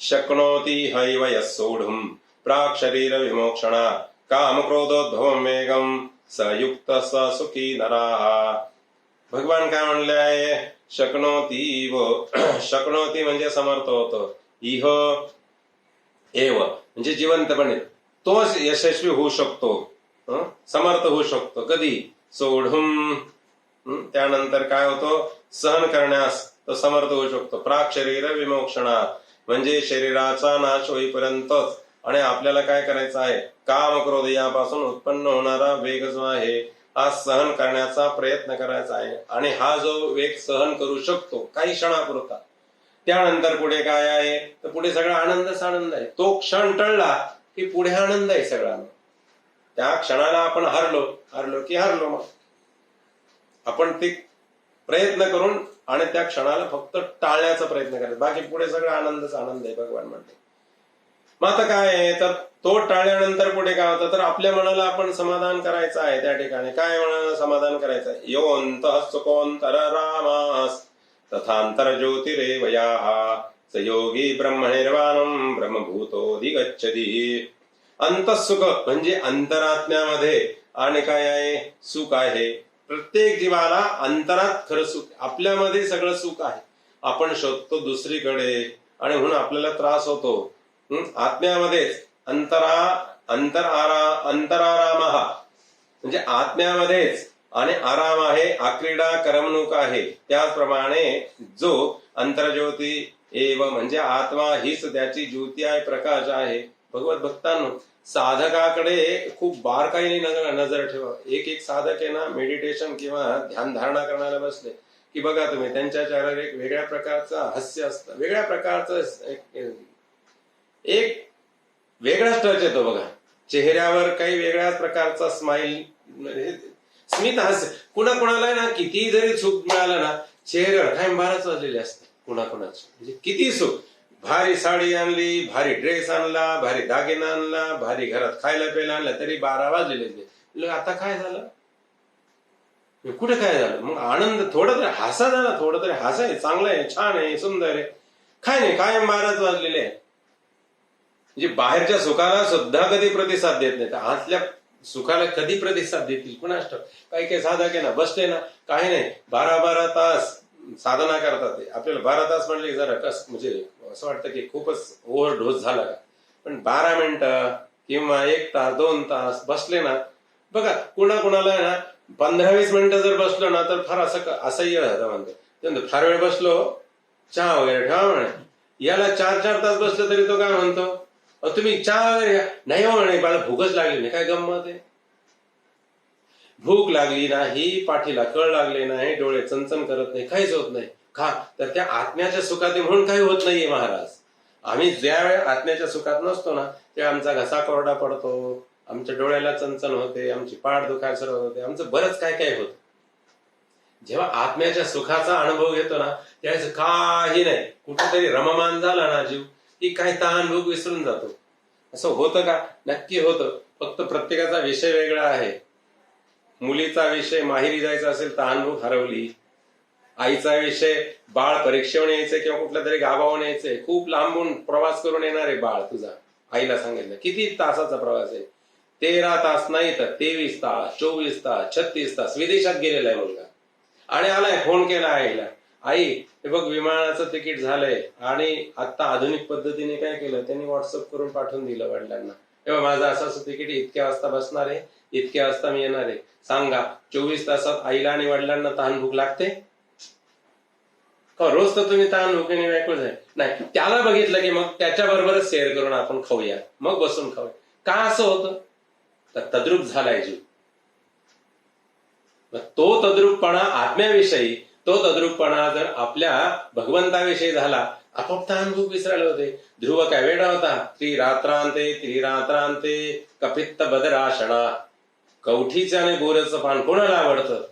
शक्नोती हैवय सोढुम प्राक शरीर विमोक्षणा काम क्रोधोद्भवम वेगम सयुक्त स सुखी नराहा. भगवान काय म्हणले आहे, शक्नोती व शक्नोती म्हणजे समर्थ होतो, इह एव म्हणजे जिवंतपणे तोच यशस्वी होऊ शकतो, समर्थ होऊ शकतो. कधी सोढुम त्यानंतर काय होतो, सहन करण्यास तो समर्थ होऊ शकतो. प्राक शरीर विमोक्षणा म्हणजे शरीराचा नाश होईपर्यंत आणि आपल्याला काय करायचं आहे, काम क्रोध यापासून उत्पन्न होणारा वेग जो आहे हा सहन करण्याचा प्रयत्न करायचा आहे. आणि हा जो वेग सहन करू शकतो काही क्षणापुरता, त्यानंतर पुढे काय आहे तर पुढे सगळा आनंदच आनंद आहे. तो क्षण टळला की पुढे आनंद आहे सगळा. त्या क्षणाला आपण हारलो की हारलो. मग आपण ते प्रयत्न करून आणि त्या क्षणाला फक्त टाळण्याचा प्रयत्न करायचा, बाकी पुढे सगळा आनंदच आनंद आहे भगवान म्हणते. मग आता काय आहे तर तो टाळल्यानंतर पुढे काय होतं तर आपल्या मनाला आपण समाधान करायचं आहे. त्या ठिकाणी काय मनाला समाधान करायचं आहे, योऽन्तः सुकोऽन्तर रामास तथांतर ज्योतिरेवयाः स योगी ब्रह्मनिर्वाणं ब्रह्मभूतोऽधिगच्छति. अंतःसुख म्हणजे अंतरात्म्यामध्ये आणि काय आहे, सुख आहे. प्रत्येक जीवाला अंतरात खरं सुख, आपल्यामध्ये सगळं सुख आहे. आपण शोधतो दुसरीकडे आणि म्हणून आपल्याला त्रास होतो. आत्म्यामध्येच अंतराराम म्हणजे आत्म्यामध्येच आणि आराम आहे, आक्रीडा करमणूक आहे. त्याचप्रमाणे जो अंतर्ज्योती एव म्हणजे आत्मा हीच त्याची ज्योती आहे, प्रकाश आहे. भगवत भक्तांनो, साधकाकडे खूप बारकाईने नजर ठेवा. एक साधक आहे ना, मेडिटेशन किंवा ध्यान धारणा करण्याला बसले की बघा तुम्ही, त्यांच्या चेहऱ्यावर एक वेगळ्या प्रकारचं हास्य असतं, वेगळ्या प्रकारचं एक वेगळाच टच येतो बघा चेहऱ्यावर, काही वेगळ्याच प्रकारचा स्माइल, स्मित हास्य. कुणाला ना किती जरी सुख मिळालं ना, चेहऱ्यावर कायम 12च वाजलेले असते कुणाकुणाचे. म्हणजे किती सुख, भारी साडी आणली, भारी ड्रेस आणला, भारी दागिना आणला, भारी घरात खायला प्यायला आणलं, तरी 12 वाजलेले. आता काय झालं, कुठे काय झालं? मग आनंद थोडा तरी हसा झाला, थोडं तरी हसाय, चांगलं आहे, छान आहे, सुंदर आहे. काय नाही, कायम 12च वाजलेले आहे. म्हणजे बाहेरच्या सुखाला सुद्धा कधी प्रतिसाद देत नाही, तर आतल्या सुखाला कधी प्रतिसाद देतील कुणास ठाऊक. काही साधक आहे ना, बसले ना, काही नाही, 12 तास साधना करतात. आपल्याला 12 तास म्हणले जरा म्हणजे असं वाटतं की खूपच ओव्हरडोस झाला का. पण 12 मिनिटं किंवा 1 तास 2 तास बसले ना, बघा कुणाला ना 15-20 मिनिटं जर बसलो ना, तर फार असं असह्य झालं म्हणतो. फार वेळ बसलो, चहा वगैरे ठेवा म्हणे. याला 4-4 तास बसलं तरी तो काय म्हणतो, तुम्ही चहा वगैरे नाही हो म्हणे, मला भूकच लागली नाही. काय गंमत आहे, भूक लागली नाही, पाठीला कळ लागले नाही, डोळे चणचण करत नाही, काहीच होत नाही. का तर त्या आत्म्याच्या सुखात म्हणून काही होत नाहीये महाराज. आम्ही ज्या वेळेस आत्म्याच्या सुखात नसतो ना, तेव्हा आमचा घसा कोरडा पडतो, आमच्या डोळ्याला चणचण होते, आमची पाठ दुखायला सुरुवात होते, आमचं बरंच काय होतं. जेव्हा आत्म्याच्या सुखाचा अनुभव घेतो ना, त्यावेळेस काही नाही, कुठेतरी रममान झाला ना जीव, की काही ताण भूक विसरून जातो. असं होतं का? नक्की होतं. फक्त प्रत्येकाचा विषय वेगळा आहे. मुलीचा विषय माहेरी जायचा असेल तर अनुभव हरवली. आईचा विषय बाळ परीक्षेवर यायचंय किंवा कुठल्या तरी गावावर यायचंय, खूप लांबून प्रवास करून येणार आहे बाळ तुझा. आईला सांगितलं किती तासाचा प्रवास आहे, 13 तास नाही तर 23 तास, 24 तास, 36 तास विदेशात गेलेला आहे मुलगा. आणि आलाय, फोन केला आईला, आई हे बघ विमानाचं तिकीट झालंय. आणि आता आधुनिक पद्धतीने काय केलं, त्यांनी व्हॉट्सअप करून पाठवून दिलं वडिलांना, तेव्हा माझं असं तिकीट इतक्या वाजता बसणार आहे, इतक्या वाजता मी येणार आहे. सांगा 24 तासात आईला आणि वडिलांना तहान भूक लागते का? रोज तर तुम्ही तहान भूकेने व्याकुळ आहे. नाही, त्याला बघितलं की मग त्याच्या बरोबरच शेअर करून आपण खाऊया, मग बसून खाऊया. का असं होतं? तर तद्रूप झालाय जीव. तो तद्रूपपणा आत्म्याविषयी, तो तद्रूपपणा जर आपल्या भगवंताविषयी झाला, आपोआप तहान भूक विसरायला होते. ध्रुव काय वेडा होता, त्रिरात्रांते कपित्त बदराशणा. कवठीचं आणि बोराचं पान कोणाला आवडतं?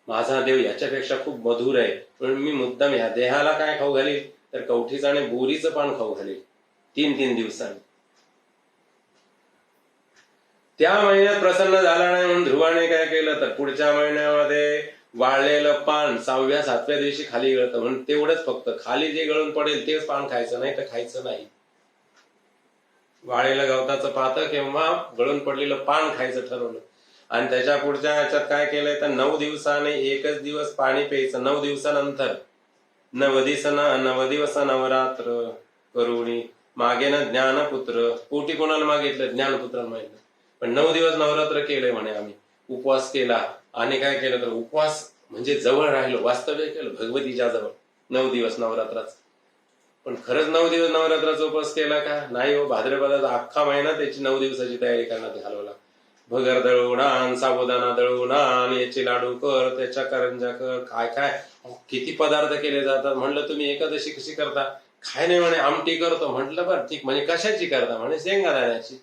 माझा देव याच्यापेक्षा खूप मधुर आहे, म्हणून मी मुद्दाम ह्या देहाला काय खाऊ घालील, तर कवठीचं आणि बोरीचं पान खाऊ घालील 3-3 दिवसांनी. त्या महिन्यात प्रसन्न झाला नाही म्हणून ध्रुवाने काय केलं, तर पुढच्या महिन्यामध्ये वाळलेलं पान 6व्या-7व्या दिवशी खाली गळतं, म्हणून तेवढंच फक्त खाली जे गळून पडेल तेच पान खायचं, नाही तर खायचं नाही. वाळलेलं गवताचं पातं किंवा गळून पडलेलं पान खायचं ठरवलं. आणि त्याच्या पुढच्या ह्याच्यात काय केलंय, तर 9 दिवसाने 1च दिवस पाणी प्यायचं. 9 दिवसानंतर नवदिवस नवरात्र करुणी मागेन ज्ञानपुत्र. पोटी कोणाला मागितलं? ज्ञानपुत्राला मागितलं. पण 9 दिवस नवरात्र केलंय म्हणे आम्ही, उपवास केला. आणि काय केलं, तर उपवास म्हणजे जवळ राहिलो, वास्तव्य केलं भगवतीच्या जवळ 9 दिवस नवरात्राच. पण खरंच 9 दिवस नवरात्राचा उपवास केला का? नाही हो. भाद्रपदाचा अख्खा महिना त्याची 9 दिवसाची तयारी करण्यात घालवला. भगर दळून आण, साबुदाणा दळून आण, याचे लाडू कर, त्याच्या करंजा कर, काय काय किती पदार्थ केले जातात. म्हणलं तुम्ही एकादशी कशी करता? काय नाही म्हणे, आमटी करतो. म्हटलं बरं ठीक, म्हणजे कशाची करता? म्हणे शेंगादाण्याची.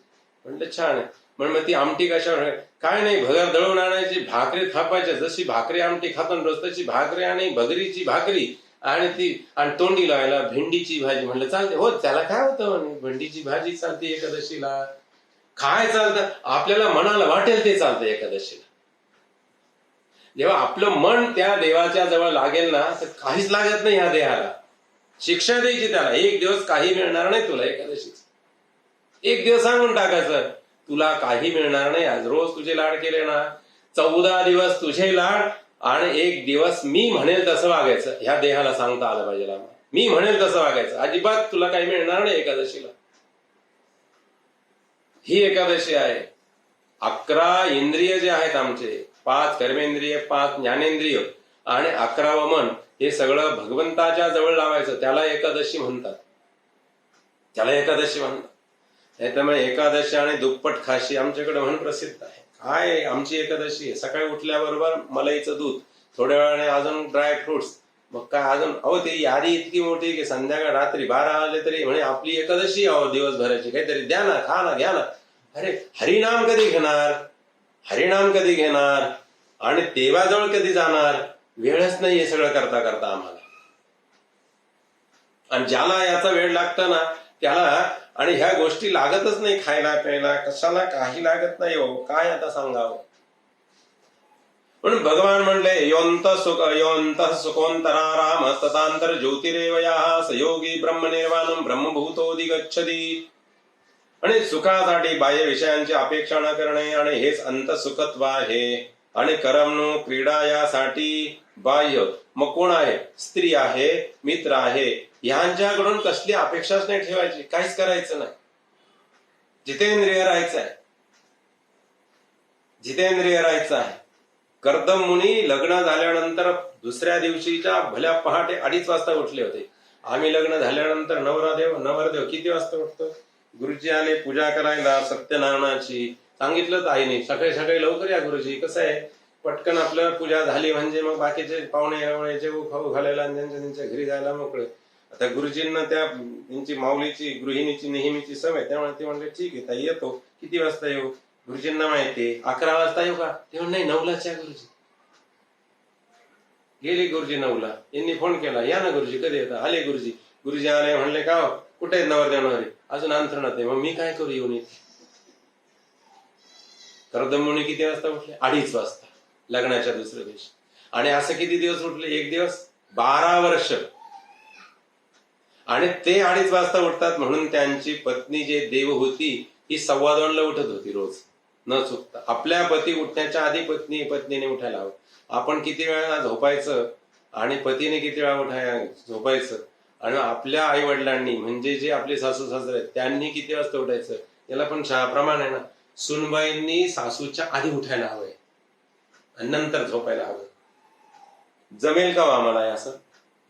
म्हटलं छान आहे. म्हणून मग ती आमटी कशावर? काय नाही, भगर दळून आणायची, भाकरी थापायच्या, जशी भाकरी आमटी खातो रोज तशी भाकरी आणि भगरीची भाकरी आणि तोंडी लावायला भेंडीची भाजी. म्हणलं चालते हो, त्याला काय होतं म्हणे, भेंडीची भाजी चालते एकादशीला. काय चालतं? आपल्याला मनाला वाटेल ते चालतं एकादशीला. जेव्हा आपलं मन त्या देवाच्या जवळ लागेल ना, तर काहीच लागत नाही ह्या देहाला. शिक्षा द्यायची त्याला, 1 दिवस काही मिळणार नाही तुला एकादशीच. एक दिवस सांगून टाकायचं तुला काही मिळणार नाही, आज रोज तुझे लाड केले ना, 14 दिवस तुझे लाड आणि एक दिवस मी म्हणेल तसं वागायचं. ह्या देहाला सांगता आलं पाहिजे आम्हाला. मी म्हणेल तसं वागायचं, अजिबात तुला काही मिळणार नाही एकादशीला. ही एकादशी आहे. 11 इंद्रिय जे आहेत आमचे, 5 कर्मेंद्रिय, 5 ज्ञानेंद्रिय आणि 11वं मन, हे सगळं भगवंताच्या जवळ लावायचं. त्याला एकादशी म्हणतात. त्यामुळे एकादशी आणि दुप्पट खाशी आमच्याकडे म्हण प्रसिद्ध आहे. काय आमची एकादशी आहे, सकाळी उठल्याबरोबर मलाईचं दूध, थोड्या वेळाने अजून ड्राय फ्रुट्स, मग काय अजून ती यादी इतकी मोठी की संध्याकाळ रात्री 12 वाजले तरी म्हणे आपली एकादशी दिवसभराची, काहीतरी द्या ना, खा ना, घ्या ना. अरे हरिनाम कधी घेणार आणि देवाजवळ कधी जाणार, वेळच नाही हे सगळं करता करता आम्हाला. आणि ज्याला याचा वेळ लागतो ना त्याला, आणि ह्या गोष्टी लागतच नाही, खायला प्यायला कशाला काही लागत नाही हो, काय आता सांगावं. म्हणून भगवान म्हणले योंत सुकोंतरा राम ततांतर ज्योतिरेवया सयोगी ब्रह्मनिर्वाणम ब्रह्मभूतोदिगच्छति. आणि सुखासाठी बाह्य विषयांची अपेक्षा न करणे, आणि हेच अंत सुखत्व आहे. आणि करमणूक क्रीडा यासाठी बाह्य, मग कोण आहे, स्त्री आहे, मित्र आहे, ह्यांच्याकडून कसली अपेक्षाच नाही ठेवायची, काहीच करायचं नाही. जितेंद्रिय राहायचं आहे. कर्दम मुनी लग्न झाल्यानंतर दुसऱ्या दिवशीच्या भल्या पहाटे 2:30 वाजता उठले होते. आम्ही लग्न झाल्यानंतर नवरदेव किती वाजता उठतो, गुरुजी आले पूजा करायला सत्यनारायणाची, सांगितलं आईने सकाळी सकाळी लवकर या गुरुजी, कसं आहे पटकन आपलं पूजा झाली म्हणजे मग बाकीचे पाहुणे जेवू खाऊ घालायला आणि त्यांच्या घरी जायला मोकळे. आता गुरुजींना त्यांची माऊलीची गृहिणीची नेहमीची सवय, त्यामुळे ते म्हणले ठीक आहे ताई येतो. किती वाजता येऊ, गुरुजींना माहिती 11 वाजता येऊ का, ते म्हणले 9लाच या गुरुजी. गेले गुरुजी 9ला, यांनी फोन केला या ना गुरुजी, कधी येतात, आले गुरुजी. गुरुजी आले, म्हणले का कुठे आहेत नवरदेवनवरी, अजून अंथरुणात आहे. मग मी काय करू येऊन इथे. कर्दमुनी किती वाजता उठले, 2:30 वाजता लग्नाच्या दुसऱ्या दिवशी. आणि असं किती दिवस उठले, एक दिवस 12 वर्ष. आणि ते 2:30 वाजता उठतात म्हणून त्यांची पत्नी जे देव होती ही 2:15ला उठत होती रोज न चुकता. आपल्या पती उठण्याच्या आधी पत्नीने उठायला हवं. आपण किती वेळा झोपायचं आणि पतीने किती वेळा झोपायचं, आणि आपल्या आई वडिलांनी म्हणजे जे आपले सासू सासरे आहेत त्यांनी किती वाजता उठायचं, याला पण प्रमाण आहे ना. सुनबाईंनी सासूच्या आधी उठायला हवंय आणि नंतर झोपायला हवं. जमेल का आम्हाला असं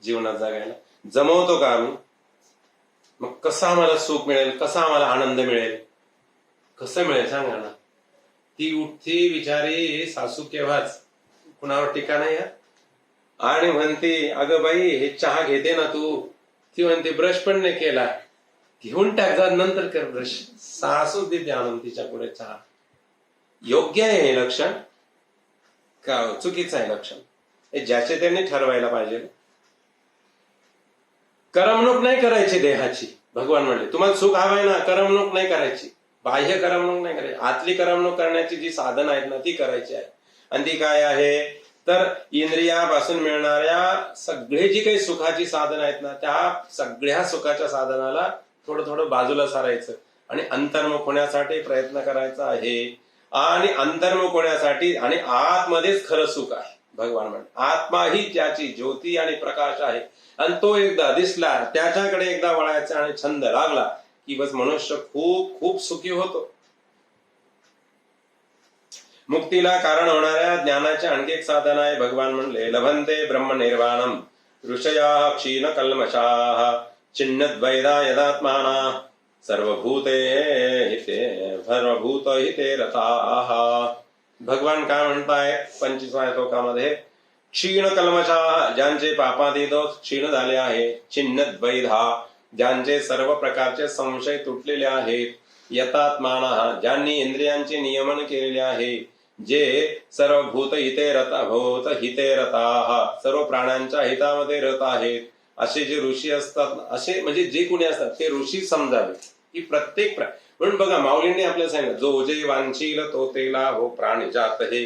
जीवनात जगायला, जमवतो का आम्ही. मग कसं आम्हाला सुख मिळेल, कसा आम्हाला आनंद मिळेल, कसं मिळेल सांगा ना. ती उठती बिचारी सासू केव्हाच, कुणावर टीका नाही आणि म्हणते अगं बाई हे चहा घेते ना तू, ती म्हणते ब्रश पण नाही केला, घेऊन टाक जा नंतर कर ब्रश. सासू देते आणून तिच्या पुढे चहा. योग्य आहे हे लक्षण का चुकीचं आहे लक्षण, हे ज्याचे त्यांनी ठरवायला पाहिजे. करमणूक नाही करायची देहाची. भगवान म्हणले तुम्हाला सुख हवंय ना, करमणूक नाही करायची, बाह्य करमणूक नाही करायची. आतली करमणूक करण्याची जी साधन आहेत ना ती करायची आहे. आणि ती काय आहे तर इंद्रियापासून मिळणाऱ्या सगळे जी काही सुखाची साधन आहेत ना त्या सगळ्या सुखाच्या साधनाला थोडं थोडं बाजूला सारायचं आणि अंतर्मुख होण्यासाठी प्रयत्न करायचा आहे. आणि अंतर्मुख होण्यासाठी आणि आतमध्येच खरं सुख आहे. भगवान म्हणते आत्मा ही ज्याची ज्योती आणि प्रकाश आहे, आणि तो एकदा दिसला त्याच्याकडे एकदा वळायचा आणि छंद लागला की बस मनुष्य खूप खूप सुखी होतो. मुक्तीला कारण होणाऱ्या ज्ञानाचे आणखी एक साधन आहे. भगवान म्हणले लभंते ब्रह्मनिर्वाणम ऋषया क्षीण कल्मषाः चिन्नद्वैदा यदात्माना सर्वभूत हिते रताः. भगवान काय म्हणताय 25व्या श्लोकामध्ये, क्षीण कल्मषाः ज्यांचे पापादी दोष क्षीण झाले आहे, चिन्नद्वैधा ज्यांचे सर्व प्रकारचे संशय तुटलेले आहेत, यतात्माना ज्यांनी इंद्रियांचे नियमन केलेले आहे, जे सर्व भूत हिते रताः सर्व प्राण्यांच्या हितामध्ये रत आहेत, असे जे ऋषी असतात, असे म्हणजे जे कोणी असतात ते ऋषी समजावे की प्रत्येक म्हणून बघा माऊलींनी आपल्याला सांगितलं जो जे वांछील तो तेला हो प्राणी जात हे.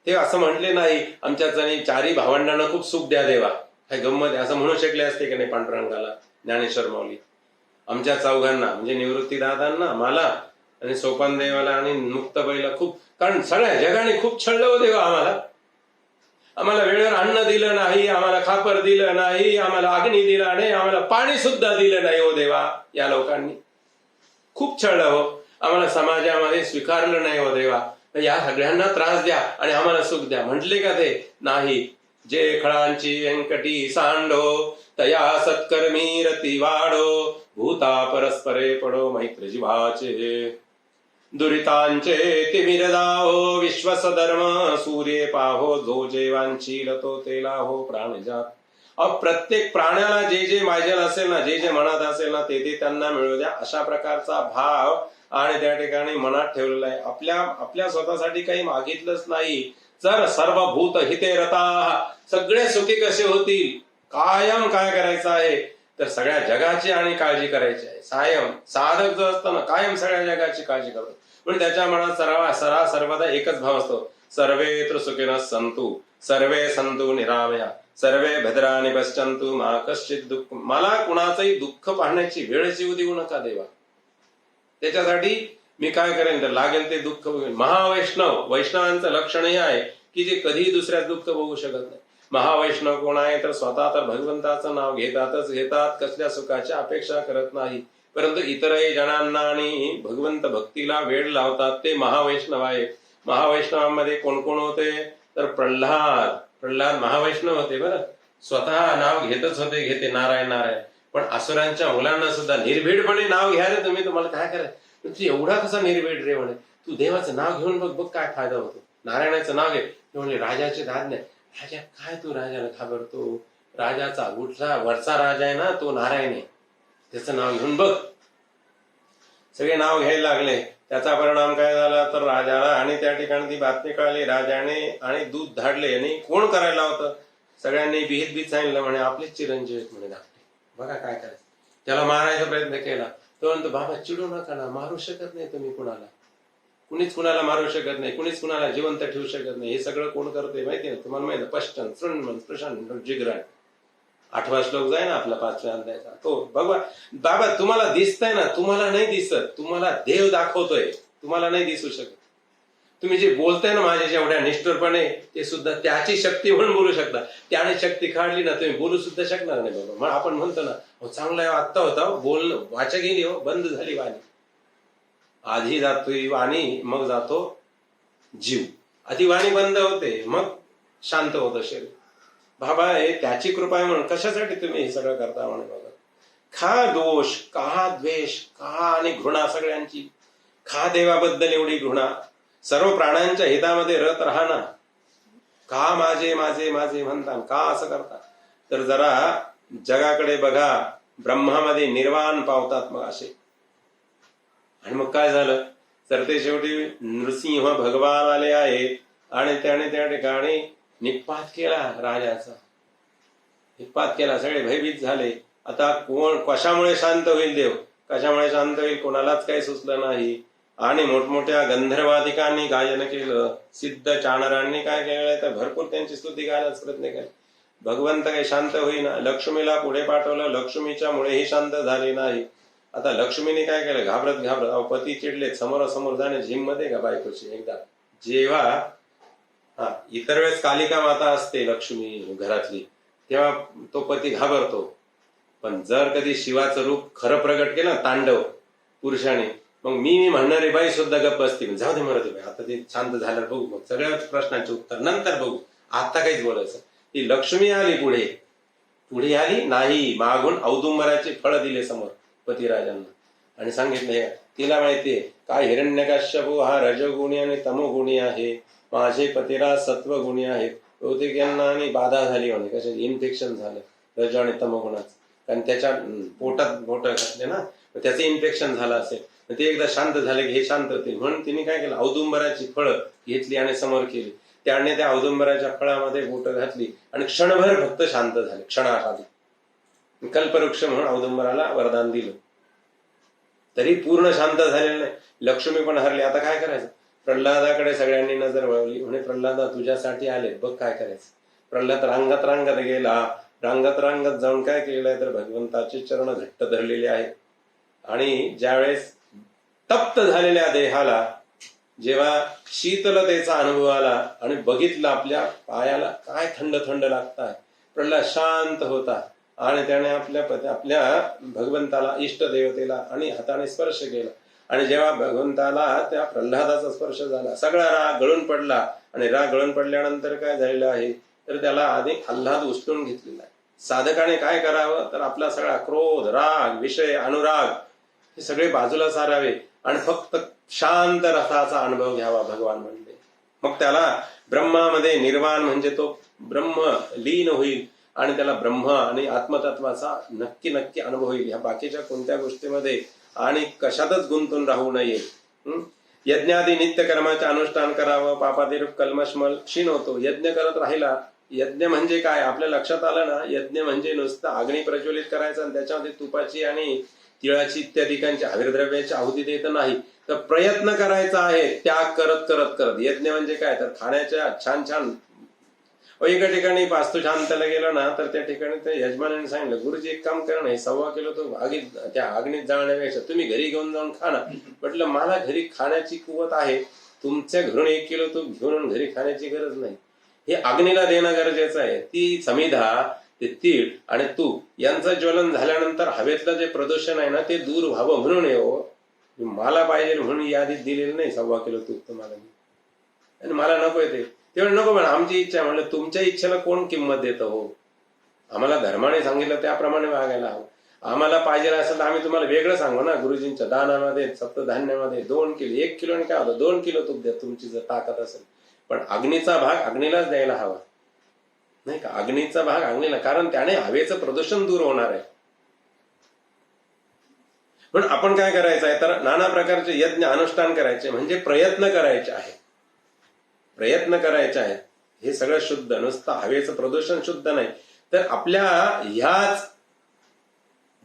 ते असं म्हटले नाही आमच्या चारी भावंडांना खूप सुख द्या देवा, काय गंमत असं म्हणू शकले असते की नाही पांडुरंगाला ज्ञानेश्वर माऊली. आमच्या चौघांना म्हणजे निवृत्तीदादांना, मला आणि सोपान देवाला आणि मुक्ताबाईला खूप, कारण सगळ्या जगाने खूप छळलं हो देवा आम्हाला. आम्हाला वेळेवर अन्न दिलं नाही, आम्हाला खापर दिलं नाही, आम्हाला अग्नी दिला नाही, आम्हाला पाणी सुद्धा दिलं नाही हो देवा. या लोकांनी खूप छळलं हो. आम्हाला समाजामध्ये स्वीकारलं नाही हो देवा. या सगळ्यांना त्रास द्या आणि आम्हाला सुख द्या. म्हटले का ते? नाही. जे खळांची व्यंकटी सांडो, तया सत्कर्मी रती वाढो, भूता परस्परे पडो मैत्र जीवाचे. दुरितांचे तिमिर जाओ, विश्वस धर्म सूर्ये पाहो, जो जेवांची तो तेला हो प्राणजात. प्रत्येक प्राण्याला जे जे मायजल असेल ना, जे जे मनात असेल ना, ते त्यांना मिळू द्या, अशा प्रकारचा भाव आणि त्या ठिकाणी मनात ठेवलेला आहे. आपल्या स्वतःसाठी काही मागितलंच नाही. जर सर्व भूत हिते रता, सगळे सुखी कसे होतील, कायम काय करायचं आहे तर सगळ्या जगाची आणि काळजी करायची आहे. साधक जो असतो ना, कायम सगळ्या जगाची काळजी करतो. पण त्याच्या मनात सर्वदा एकच भाव असतो, सर्वे सुखिनः सन्तु, सर्वे सन्तु निरामया, सर्वे भद्राणि पश्यन्तु मा कश्चित् दुःख. मला कुणाचंही दुःख पाहण्याची वेळच येऊ देऊ नका देवा. त्याच्यासाठी मी काय करेन तर लागेल ते दुःख बघेन. वैष्णवांचं लक्षण हे आहे की जे कधीही दुसऱ्या दुःख बघू शकत नाही. महावैष्णव कोण आहे तर स्वतः तर भगवंताचं नाव घेतात, कसल्या सुखाची अपेक्षा करत नाही, परंतु इतरही जणांना आणि भगवंत भक्तीला वेळ लावतात, ते महावैष्णव आहे. महावैष्णवांमध्ये कोण कोण होते तर प्रल्हाद महावैष्णव होते. बरं, स्वतः नाव घेते नारायण नारायण. पण असुरांच्या मुलांना सुद्धा निर्भीडपणे नाव घ्या रे तुम्ही, तुम्हाला काय करायचं, तू एवढा कसा निर्भीड रे म्हणे, तू देवाचं नाव घेऊन बघ काय फायदा होतो. नारायणाचं नाव घे म्हणजे राजाचे दाद नाही. राजा काय तू राजाला घाबरतो, राजाचा वरचा राजा आहे ना तो नारायण आहे, त्याचं नाव घेऊन बघ. सगळे नाव घ्यायला लागले. त्याचा परिणाम काय झाला तर राजाला आणि त्या ठिकाणी ती बातमी कळली. राजाने आणि दूध धाडले आणि कोण करायला होतं, सगळ्यांनी बीत सांगितलं म्हणे आपलेच चिरंजीव आहेत म्हणे धाकटे. बघा काय करायचं. त्याला मारायचा प्रयत्न केला. तो म्हणतो बाबा चिडू नका ना, मारू शकत नाही तुम्ही कुणाला, कुणीच कुणाला मारू शकत नाही, कुणीच कुणाला जिवंत ठेवू शकत नाही. हे सगळं कोण करते माहिती ना तुम्हाला? माहिती पश्चन शृण्मन स्पृशन जिगरण 8वा श्लोक जाय ना आपला 5व्या अध्यायाचा तो. बघा बाबा तुम्हाला दिसतंय ना, तुम्हाला नाही दिसत, तुम्हाला देव दाखवतोय, तुम्हाला नाही दिसू शकत. तुम्ही जे बोलताय ना माझ्या एवढ्या निष्ठुरपणे, ते सुद्धा त्याची शक्ती म्हणून बोलू शकता. त्याने शक्ती काढली ना तुम्ही बोलू सुद्धा शकणार नाही बाबा. मग आपण म्हणतो ना चांगला आत्ता होता बोलणं, वाचा गेली हो, बंद झाली वाणी. आधी जातोय वाणी मग जातो जीव. आधी वाणी बंद होते मग शांत होतं शरीर. बाबा हे त्याची कृपा आहे म्हणून कशासाठी तुम्ही हे सगळं करता म्हणे बाबा. खा दोष, का द्वेष, का आणि घृणा सगळ्यांची, खा देवाबद्दल एवढी घृणा, सर्व प्राण्यांच्या हितामध्ये रत राहा ना, का माझे माझे माझे म्हणता, का असं करता. तर जरा जगाकडे बघा, ब्रह्मामध्ये निर्वाण पावतात मग असे. आणि मग काय झालं तर ते शेवटी नृसिंह भगवान आले आहेत आणि त्याने त्या ठिकाणी निपात केला राजाचा, निपात केला. सगळे भयभीत झाले. आता कोण कशामुळे शांत होईल देव, कशामुळे शांत होईल कोणालाच काही सुचलं नाही. आणि मोठमोठ्या गंधर्वाधिकांनी गायन केलं, सिद्ध चाणरांनी काय केलं तर भरपूर त्यांची स्तुती गायनाचा प्रयत्न केला. भगवंत काही शांत होईना. लक्ष्मीला पुढे पाठवलं, लक्ष्मीच्या मुळेही शांत झाले नाही. आता लक्ष्मीने काय केलं, घाबरत पती चिडले, समोरासमोर जाणे झिम मध्ये का बायकोची. एकदा जेव्हा इतर वेळेस कालिका माता असते लक्ष्मी घरातली, तेव्हा तो पती घाबरतो. पण जर कधी शिवाचं रूप खरं प्रगट केलं तांडव पुरुषाने, मग मी म्हणणारे बाई सुद्धा गप्प असते. जाऊ दे मरते बाई, आता ते शांत झालं बघू, मग सगळ्या प्रश्नांचे उत्तर नंतर बघू, आता काहीच बोलायचं. ती लक्ष्मी आली पुढे आली नाही, मागून औदुंबराचे फळ दिले समोर पतिराजांना आणि सांगितले तिला माहितीये काय हिरण्यकाश्यप हा रजगुणी आणि तमोगुणी आहे, माझे पतिराज सत्वगुणी आहेत. बहुतेक यांना आणि बाधा झाली म्हणे, कशा इन्फेक्शन झालं रज आणि तमोगुणाचं, कारण त्याच्या पोटात घातले ना, त्याचं इन्फेक्शन झालं असेल. ते एकदा शांत झाले की हे शांत होते म्हणून तिने काय केलं, औदुंबराची फळं घेतली आणि समोर केली. त्याने त्या औदुंबराच्या फळामध्ये बोट घातली आणि क्षणभर फक्त शांत झाले. क्षणाखाली कल्पवृक्ष म्हणून औदुंबराला वरदान दिलं, तरी पूर्ण शांत झालेलं नाही. लक्ष्मी पण हरली. आता काय करायचं. प्रल्हादाकडे सगळ्यांनी नजर वळवली. म्हणे प्रल्हादा तुझ्यासाठी आले, बघ काय करायचं. प्रल्हाद रांगत गेला. रांगत जाऊन काय केलंय तर भगवंताचे चरण घट्ट धरलेले आहेत आणि ज्यावेळेस तप्त झालेल्या देहाला जेव्हा शीतलतेचा अनुभव आला आणि बघितलं आपल्या पायाला काय थंड थंड लागताय, प्रल्हाद शांत होता आणि त्याने आपल्या भगवंताला, इष्ट देवतेला आणि हाताने स्पर्श केला. आणि जेव्हा भगवंताला त्या प्रल्हादाचा स्पर्श झाला, सगळा राग गळून पडला. आणि राग गळून पडल्यानंतर काय झालेलं आहे तर त्याला आधी आल्हाद उचलून घेतलेला आहे. साधकाने काय करावं तर आपला सगळा क्रोध, राग, विषय, अनुराग हे सगळे बाजूला सारावे आणि फक्त शांत रसाचा अनुभव घ्यावा, भगवान म्हणले. मग त्याला ब्रह्मामध्ये निर्वाण म्हणजे तो ब्रह्म लीन होईल आणि त्याला ब्रह्म आणि आत्मतत्वाचा नक्की नक्की अनुभव होईल. ह्या बाकीच्या कोणत्या गोष्टीमध्ये आणि कशातच गुंतून राहू नये. यज्ञादी नित्य कर्माचे अनुष्ठान करावं, पापातिरूप कल्मशमल क्षीण होतो. यज्ञ करत राहिला. यज्ञ म्हणजे काय आपल्या लक्षात आलं ना, यज्ञ म्हणजे नुसतं अग्नी प्रज्वलित करायचा आणि त्याच्यामध्ये तुपाची आणि तिळाची इत्यादिकांची आविर्द्रव्याची आहुती देत नाही, तर प्रयत्न करायचा आहे त्याग करत करत करत. यज्ञ म्हणजे काय तर खाण्याच्या छान छान एका ठिकाणी वास्तुशांताला गेलो ना तर त्या ठिकाणी त्या यजमानाने सांगितलं, गुरुजी एक काम करा ना, हे 1.25 किलो तो आगीत त्या अग्नीत जाळण्यापेक्षा तुम्ही घरी घेऊन जाऊन खा ना. म्हटलं मला घरी खाण्याची कुवत आहे, तुमच्या घरून 1 किलो तूप घेऊन घरी खाण्याची गरज नाही. हे अग्नीला देणं गरजेचं आहे. ती समिधा, ते तीळ आणि तूप यांचं ज्वलन झाल्यानंतर हवेतलं जे प्रदूषण आहे ना ते दूर व्हावं म्हणून येऊ. मला पाहिजे म्हणून यादीत दिलेलं नाही 1.25 किलो तूप तुम्हाला, आणि मला नकोय ते. तेवढं नको म्हणा, आमची इच्छा. म्हणलं तुमच्या इच्छेला कोण किंमत देतं हो? आम्हाला धर्माने सांगितलं त्याप्रमाणे वागायला हवं. आम्हाला पाहिजे असेल तर आम्ही तुम्हाला वेगळं सांगू ना. गुरुजींच्या दानामध्ये, सप्तधान्यामध्ये 2 किलो, 1 किलो काय होतं, 2 किलो तूप द्या तुमची जर ताकद असेल. पण अग्नीचा भाग अग्नीलाच द्यायला हवा, नाही का? अग्नीचा भाग अग्नीला, कारण त्याने हवेचं प्रदूषण दूर होणार आहे. पण आपण काय करायचं आहे तर नाना प्रकारचे यज्ञ अनुष्ठान करायचे म्हणजे प्रयत्न करायचे आहे. प्रयत्न करायचे आहेत. हे सगळं शुद्ध, नुसतं हवेचं प्रदूषण शुद्ध नाही तर आपल्या ह्याच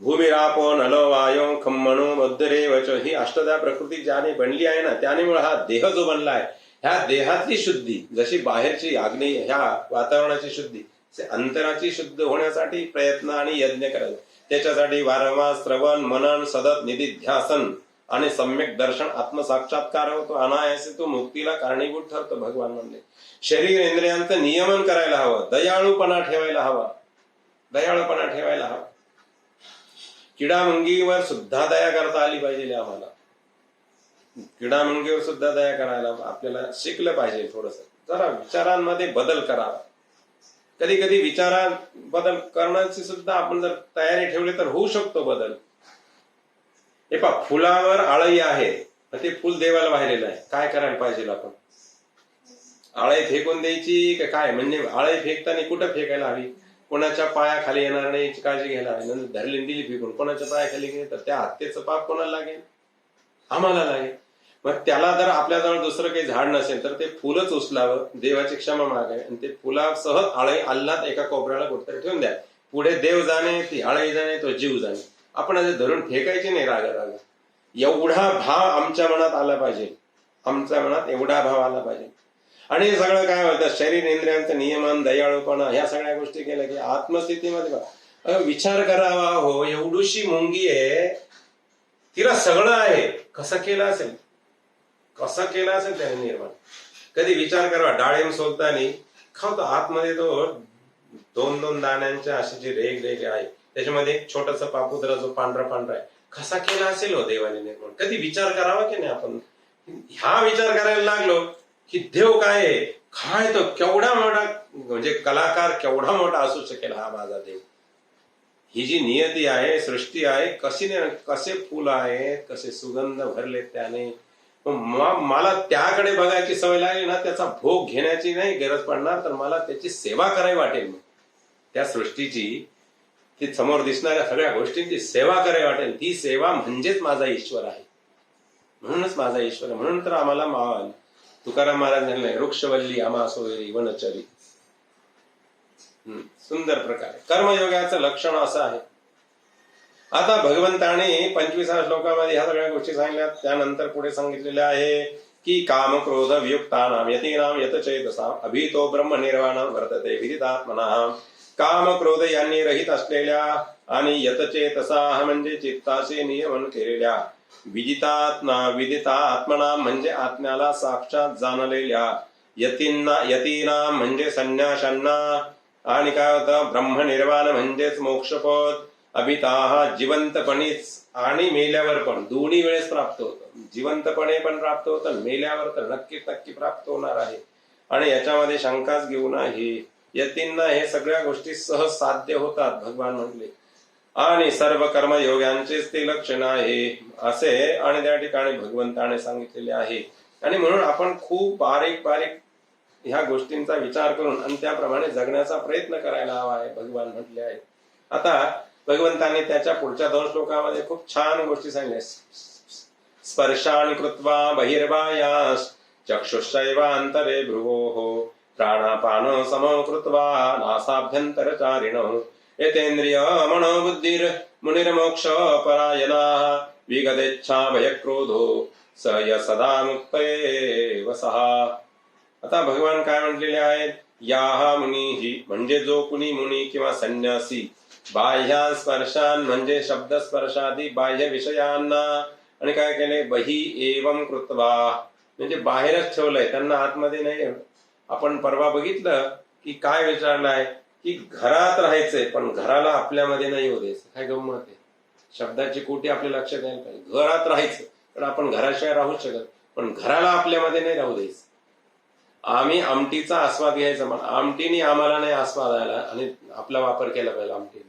भूमिरापो नलो वायो खम्मनो मधुरे वच ही अष्टधा प्रकृती ज्याने बनली आहे ना, त्यामुळे हा देह जो बनला आहे, ह्या देहातली शुद्धी जशी बाहेरची अग्नी ह्या वातावरणाची शुद्धी, अंतराची शुद्ध होण्यासाठी प्रयत्न आणि यज्ञ करायचा. त्याच्यासाठी वारंवार श्रवण, मनन, सतत निधिध्यासन आणि सम्यक दर्शन, आत्मसाक्षात्कार होतो. अनायासे तो मुक्तीला कारणीभूत ठरतो. भगवान म्हणले शरीर इंद्रियांचं नियमन करायला हवं, दयाळूपणा ठेवायला हवा, दयाळूपणा ठेवायला हवा. किडामुंगीवर सुद्धा दया करता आली पाहिजे आम्हाला. किडामुंगीवर सुद्धा दया करायला आपल्याला शिकलं पाहिजे. थोडस जरा विचारांमध्ये बदल करावा. कधी कधी विचारात बदल करण्याची सुद्धा आपण जर तयारी ठेवली तर होऊ शकतो बदल. हे पहा, फुलावर आळई आहे, ते फुल देवाला वाहिलेलं आहे. काय करायला पाहिजे आपण? आळई फेकून द्यायची का काय? म्हणजे आळई फेकताना कुठं फेकायला हवी? कोणाच्या पायाखाली येणार नाही याची काळजी घ्यायला हवी. नंतर धरली दिली फेकून कोणाच्या पायाखाली गेली तर त्या हत्येचं पाप कोणाला लागेल? आम्हाला लागेल. मग त्याला जर आपल्याजवळ दुसरं काही झाड नसेल तर ते फुलच उचलावं, देवाची क्षमा मागावी आणि ते फुलासह आळई अल्लात एका कोपऱ्याला कुठतरी ठेवून द्या. पुढे देव जाणे, ती आळई जाणे, तो जीव जाणे. आपण आज धरून फेकायचे नाही रागा रागा. एवढा भाव आमच्या मनात आला पाहिजे. आमच्या मनात एवढा भाव आला पाहिजे. आणि हे सगळं काय होतं, शरीर इंद्रियांचं नियमन, दयाळूपणा, ह्या सगळ्या गोष्टी केल्या की आत्मस्थितीमध्ये विचार करावा. हो, एवढीशी मुंगी आहे, तिला सगळं आहे. कसं केलं असेल, कसं केलं असेल त्याने निर्माण. कधी विचार करावा, डाळिंब सोलताना खावतो आतमध्ये तो 2-2 दाण्यांच्या अशी जी रेग रेग आहे, त्याच्यामध्ये एक छोटासा पापुद्रा जो पांढरा पांढरा आहे, कसा केला असेल हो देवाने निर्माण. कधी विचार करावा की नाही आपण? ह्या विचार करायला लागलो की देव काय आहे, काय तो केवढा मोठा, म्हणजे कलाकार केवढा मोठा असू शकेल हा माझा देव. ही जी नियती आहे, सृष्टी आहे, कसे फुल आहेत, कसे सुगंध भरले त्याने. मला त्याकडे बघायची सवय लागली ना, त्याचा भोग घेण्याची नाही गरज पडणार, तर मला त्याची सेवा करावी वाटेल. मग त्या सृष्टीची, ती समोर दिसणाऱ्या सगळ्या गोष्टींची सेवा करावी वाटेल. ती सेवा म्हणजेच माझा ईश्वर आहे. म्हणूनच माझा ईश्वर आहे. म्हणून तर आम्हाला तुकाराम महाराज म्हणले, वृक्षवल्ली आम्हा सोयरी वनचरी. सुंदर प्रकारे कर्मयोगाचं लक्षण असं आहे. आता भगवंताने 25व्या श्लोकामध्ये ह्या सगळ्या गोष्टी सांगितल्या. त्यानंतर पुढे सांगितलेल्या आहे की काम क्रोध वियुक्तानाम यतीनाम यतचेतसाम अभितो ब्रह्म निर्वाणम वर्तते विदितात्मनाम. काम क्रोध यांनी रहित असलेल्या आणि यतचेतसा म्हणजे चित्ताचे नियमन केलेल्या, विदिता आत्मना म्हणजे आत्म्याला साक्षात जाणलेल्या, यतीना म्हणजे संन्याशांना, आणि काय होतं ब्रह्मनिर्वाण म्हणजेच मोक्षपद, अभिताहा जिवंतपणीच आणि मेल्यावर पण दोन्ही वेळेस प्राप्त होतं. जिवंतपणे पण प्राप्त होतं, मेल्यावर तर नक्की प्राप्त होणार आहे. आणि याच्यामध्ये शंकाच घेऊ नाही. यतींना हे सगळ्या गोष्टी सहज साध्य होतात भगवान म्हटले. आणि सर्व कर्मयोग्यांचेच ते लक्षण आहे असे आणि त्या ठिकाणी भगवंताने सांगितलेले आहे. आणि म्हणून आपण खूप बारीक ह्या गोष्टींचा विचार करून आणि त्याप्रमाणे जगण्याचा प्रयत्न करायला हवा आहे भगवान म्हटले आहे. आता भगवंताने त्याच्या पुढच्या 2 श्लोकामध्ये खूप छान गोष्टी सांगितल्या. स्पर्शान कृत्वा बहिर्बाह्यास चक्षुश्चैवान्तरे भ्रुवोः प्राणापान समो कृत्वा नासाभ्यन्तरचारिणः यतेन्द्रिय मनोबुद्धिर मुनिर्मोक्ष परायणाः विगतेच्छा भयक्रोधो स य सदा मुक्तये वसहा. आता भगवान काय म्हटलेले आहेत, याहा मुनीही म्हणजे जो कुणी मुनी किंवा संन्यासी, बाह्या स्पर्शान म्हणजे शब्द स्पर्शादी बाह्य विषयांना, आणि काय केले बही एवं कृत्वा म्हणजे बाहेरच ठेवलंय, त्यांना आतमध्ये नाही. आपण परवा बघितलं की काय विचारलंय की घरात राहायचंय पण घराला आपल्यामध्ये नाही होऊ द्यायचं. काय गंमत आहे, शब्दाची कोटी आपल्या लक्षात यायला पाहिजे. घरात राहायचं पण आपण घराशिवाय राहूच शकत, पण घराला आपल्यामध्ये नाही राहू द्यायचं. आम्ही आमटीचा आस्वाद घ्यायचा, पण आमटीने आम्हाला नाही आस्वाद आला आणि आपला वापर केला पाहिजे.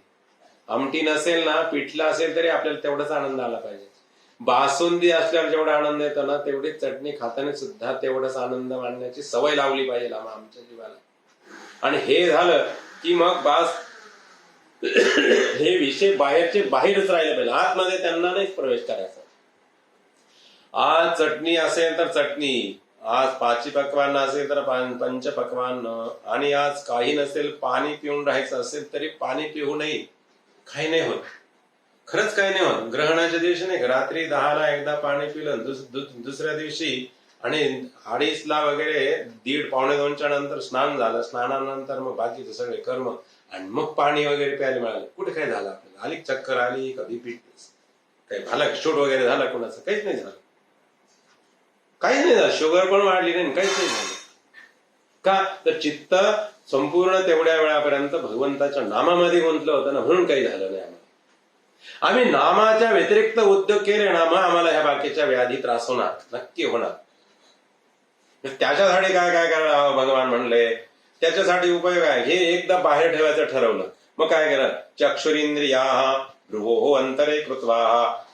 आमटी नसेल ना, पिठला असेल तरी आपल्याला तेवढाच आनंद आला पाहिजे. बासुंदी असल्यावर जेवढा आनंद येतो ना, तेवढी चटणी खाताना सुद्धा तेवढाच आनंद मानण्याची सवय लावली पाहिजे आमच्या जीवाला. आणि हे झालं की मग बास हे विषय बाहेरचे बाहेरच राहिले पाहिजे, आतमध्ये त्यांना नाही प्रवेश करायचा. आज चटणी असेल तर चटणी, आज पाची पक्वान असेल तर पंच पक्वान, आणि आज काही नसेल पाणी पिऊन राहायचं असेल तरी पाणी पिऊ नये. काही नाही होत, खरंच काही नाही होत. ग्रहणाच्या दिवशी नाही, रात्री 10ला एकदा पाणी पिलं, दुसऱ्या दिवशी आणि 2:30ला वगैरे 1:30 पावणे 2च्या नंतर स्नान झालं, स्नानानंतर मग बाकीचे सगळे कर्म, आणि मग पाणी वगैरे प्यायला मिळालं. कुठे काय झालं आपल्याला, आली चक्कर आली, कधी पीठ काही झालं, शूट वगैरे झाला कोणाचं, काहीच नाही झालं. काहीच नाही झालं, शुगर पण वाढली नाही, काहीच नाही झालं. का तर चित्त संपूर्ण तेवढ्या वेळापर्यंत भगवंताच्या नामामध्ये गुंतलं होतं ना, म्हणून काही झालं नाही. आम्ही नामाच्या व्यतिरिक्त उद्योग केले ना, मग आम्हाला ह्या बाकीच्या व्याधी त्रास होणार, नक्की होणार. त्याच्यासाठी काय काय करायला हवं भगवान म्हणले, त्याच्यासाठी उपयोग आहे. हे एकदा बाहेर ठेवायचं ठरवलं, मग काय करा, चक्षुरिंद्रिया भ्रुवो अंतरे कृत्वा,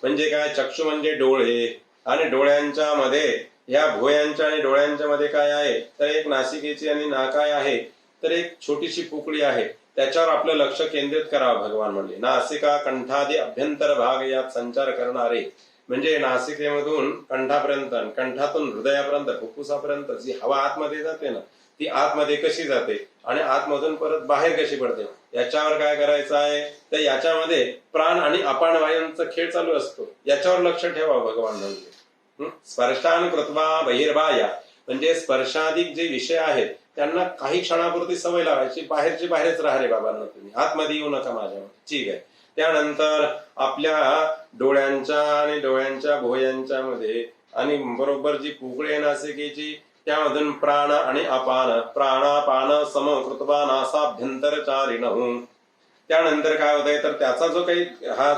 म्हणजे काय, चक्षु म्हणजे डोळे, आणि डोळ्यांच्या मध्ये या भुवयांच्या आणि डोळ्यांच्या मध्ये काय आहे, तर एक नासिकेची आणि नाकाय आहे, तर एक छोटीशी पोकळी आहे, त्याच्यावर आपलं लक्ष केंद्रित करावं भगवान म्हणले. नासिका कंठादी अभ्यंतर भाग यात संचार करणारे, म्हणजे नासिकेमधून कंठापर्यंत, कंठातून हृदयापर्यंत, फुफ्फुसापर्यंत जी हवा आतमध्ये जाते ना, ती आतमध्ये कशी जाते आणि आतमधून परत बाहेर कशी पडते, याच्यावर काय करायचं आहे. तर याच्यामध्ये प्राण आणि अपान वायूंचा खेळ चालू असतो, याच्यावर लक्ष ठेवा भगवान म्हणले. स्पर्शान कृत्वा बहिर्बाह्या म्हणजे स्पर्शाधिक जे विषय आहेत त्यांना काही क्षणापुरती सवय लावायची, बाहेरचे बाहेरच राहा रे बाबांना, तुम्ही आतमध्ये येऊ नका माझ्यामध्ये, ठीक आहे. त्यानंतर आपल्या डोळ्यांच्या आणि डोळ्यांच्या भुवयांच्या मध्ये आणि बरोबर जी पोकळी नासिकेची, त्यामधून प्राण आणि अपान, प्राणापान समकृत्वा नासाभ्यंतरचारिणः. त्यानंतर काय होतंय, तर त्याचा जो काही हा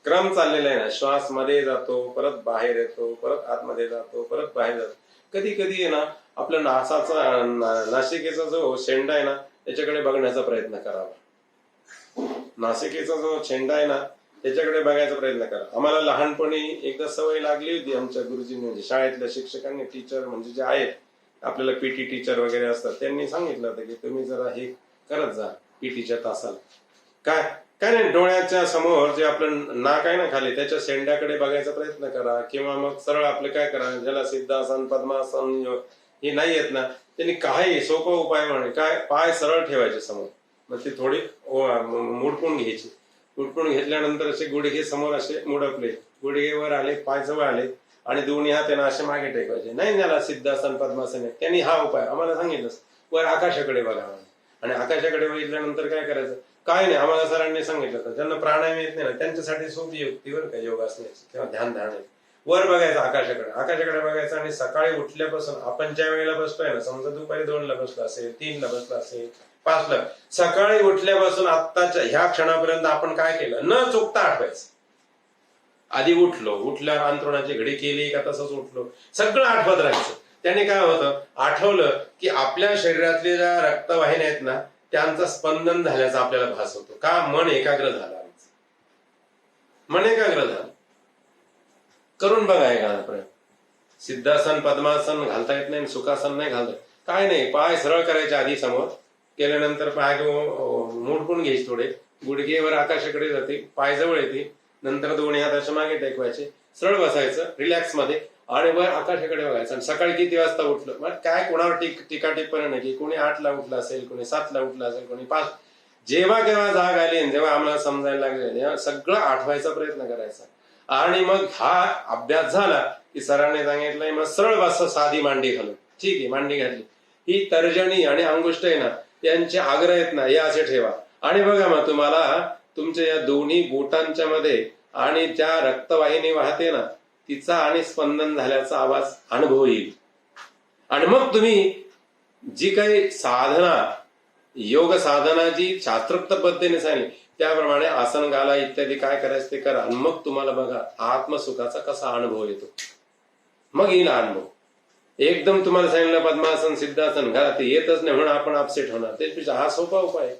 क्रम चाललेला आहे ना, श्वास मध्ये जातो, परत बाहेर येतो, परत आतमध्ये जातो, परत बाहेर जातो. कधी कधी आहे ना, आपल्या नासाचा नासिकेचा जो शेंडा आहे ना, त्याच्याकडे बघण्याचा प्रयत्न करावा. नासिकेचा जो शेंडा आहे ना, त्याच्याकडे बघायचा प्रयत्न करा. आम्हाला लहानपणी एकदा सवय लागली होती, आमच्या गुरुजींनी म्हणजे शाळेतल्या शिक्षकांनी, टीचर म्हणजे जे आहेत आपल्याला पीटी टीचर वगैरे असतात, त्यांनी सांगितलं होतं की तुम्ही जरा हे करत जा पीटीच्या तासाला. काय काय नाही, डोळ्याच्या समोर जे आपलं नाक आहे ना खाली, त्याच्या शेंड्याकडे बघायचा प्रयत्न करा, किंवा मग सरळ आपलं काय करा, ज्याला सिद्धासन पद्मासन हे नाही येत ना, त्यांनी काही सोपा उपाय म्हणे काय, पाय सरळ ठेवायचे समोर, मग ते थोडी मुडपून घ्यायची. मुडपून घेतल्यानंतर असे गुडघे समोर असे मुडपले, गुडघे वर आले, पाय जवळ आले, आणि दोन्ही हात त्यांना असे मागे टेकवायचे. नाही त्याला सिद्धासन पद्मासन आहे, त्यांनी हा उपाय आम्हाला सांगितलं, वर आकाशाकडे बघा. आणि आकाशाकडे बघितल्यानंतर काय करायचं, काय नाही, आम्हाला सरांनी सांगितलं होतं ज्यांना प्राणायाम येत नाही ना त्यांच्यासाठी सोपी युक्ती बरं का योगासनाची किंवा ध्यान धारणे. वर बघायचं आकाशाकडे बघायचं आणि सकाळी उठल्यापासून आपण ज्या वेळेला बसतोय ना, समजा दुपारी 2ला बसलो असेल, 3ला बसलो असेल, 5ला, सकाळी उठल्यापासून आत्ताच्या ह्या क्षणापर्यंत आपण काय केलं न चुकता आठवायचं. आधी उठल्यावर अंथरुणाची घडी केली का तसंच उठलो, सगळं आठवत राहायचं. त्याने काय होतं, आठवलं की आपल्या शरीरातले ज्या रक्तवाहिन्या आहेत ना त्यांचं स्पंदन झाल्याचा आपल्याला भास होतो. का? मन एकाग्र झालं. मन एकाग्र झालं. करून बघा एखादा प्रयोग. सिद्धासन पद्मासन घालता येत नाही, सुखासन नाही घालता, काय नाही, पाय सरळ करायचे आधी समोर, केल्यानंतर पाय मोडकून घ्यायचे थोडे, गुडघेवर आकाशाकडे जाते, पाय जवळ येते, नंतर दोन्ही हात असे मागे टेकवायचे, सरळ बसायचं रिलॅक्स मध्ये आणि वर आकाशाकडे बघायचं. आणि सकाळी किती वाजता उठलं, मग काय कोणावर टीका टिप्पणी नाही की कोणी 8ला उठलं असेल, कोणी 7ला उठलं असेल, कोणी 5, जेव्हा केव्हा जाग आली जेव्हा आम्हाला समजायला लागले सगळं आठवायचा प्रयत्न करायचा. आणि मग हा अभ्यास झाला की सरांनी सांगितलंय मग सरळ बस, साधी मांडी घालून. ठीक आहे, मांडी घातली, ही तर्जनी आणि अंगुष्ठ आहे ना त्यांचे आग्रह आहेत ना हे असे ठेवा. आणि बघा मग तुम्हाला तुमच्या या दोन्ही बोटांच्या मध्ये आणि ज्या रक्तवाहिनी वाहते ना तिचा आणि स्पंदन झाल्याचा आवाज अनुभव येईल. आणि मग तुम्ही जी काही साधना, योग साधना जी शास्त्रोक्त पद्धतीने सांगितली त्याप्रमाणे आसन घाला इत्यादी काय करायचं ते करा. आणि मग तुम्हाला बघा आत्मसुखाचा कसा अनुभव येतो. मग येईल अनुभव. एकदम तुम्हाला सांगितलं पद्मासन सिद्धासन घाला ते येतच नाही म्हणून आपण अपसेट होणार. त्यापेक्षा हा सोपा उपाय आहे.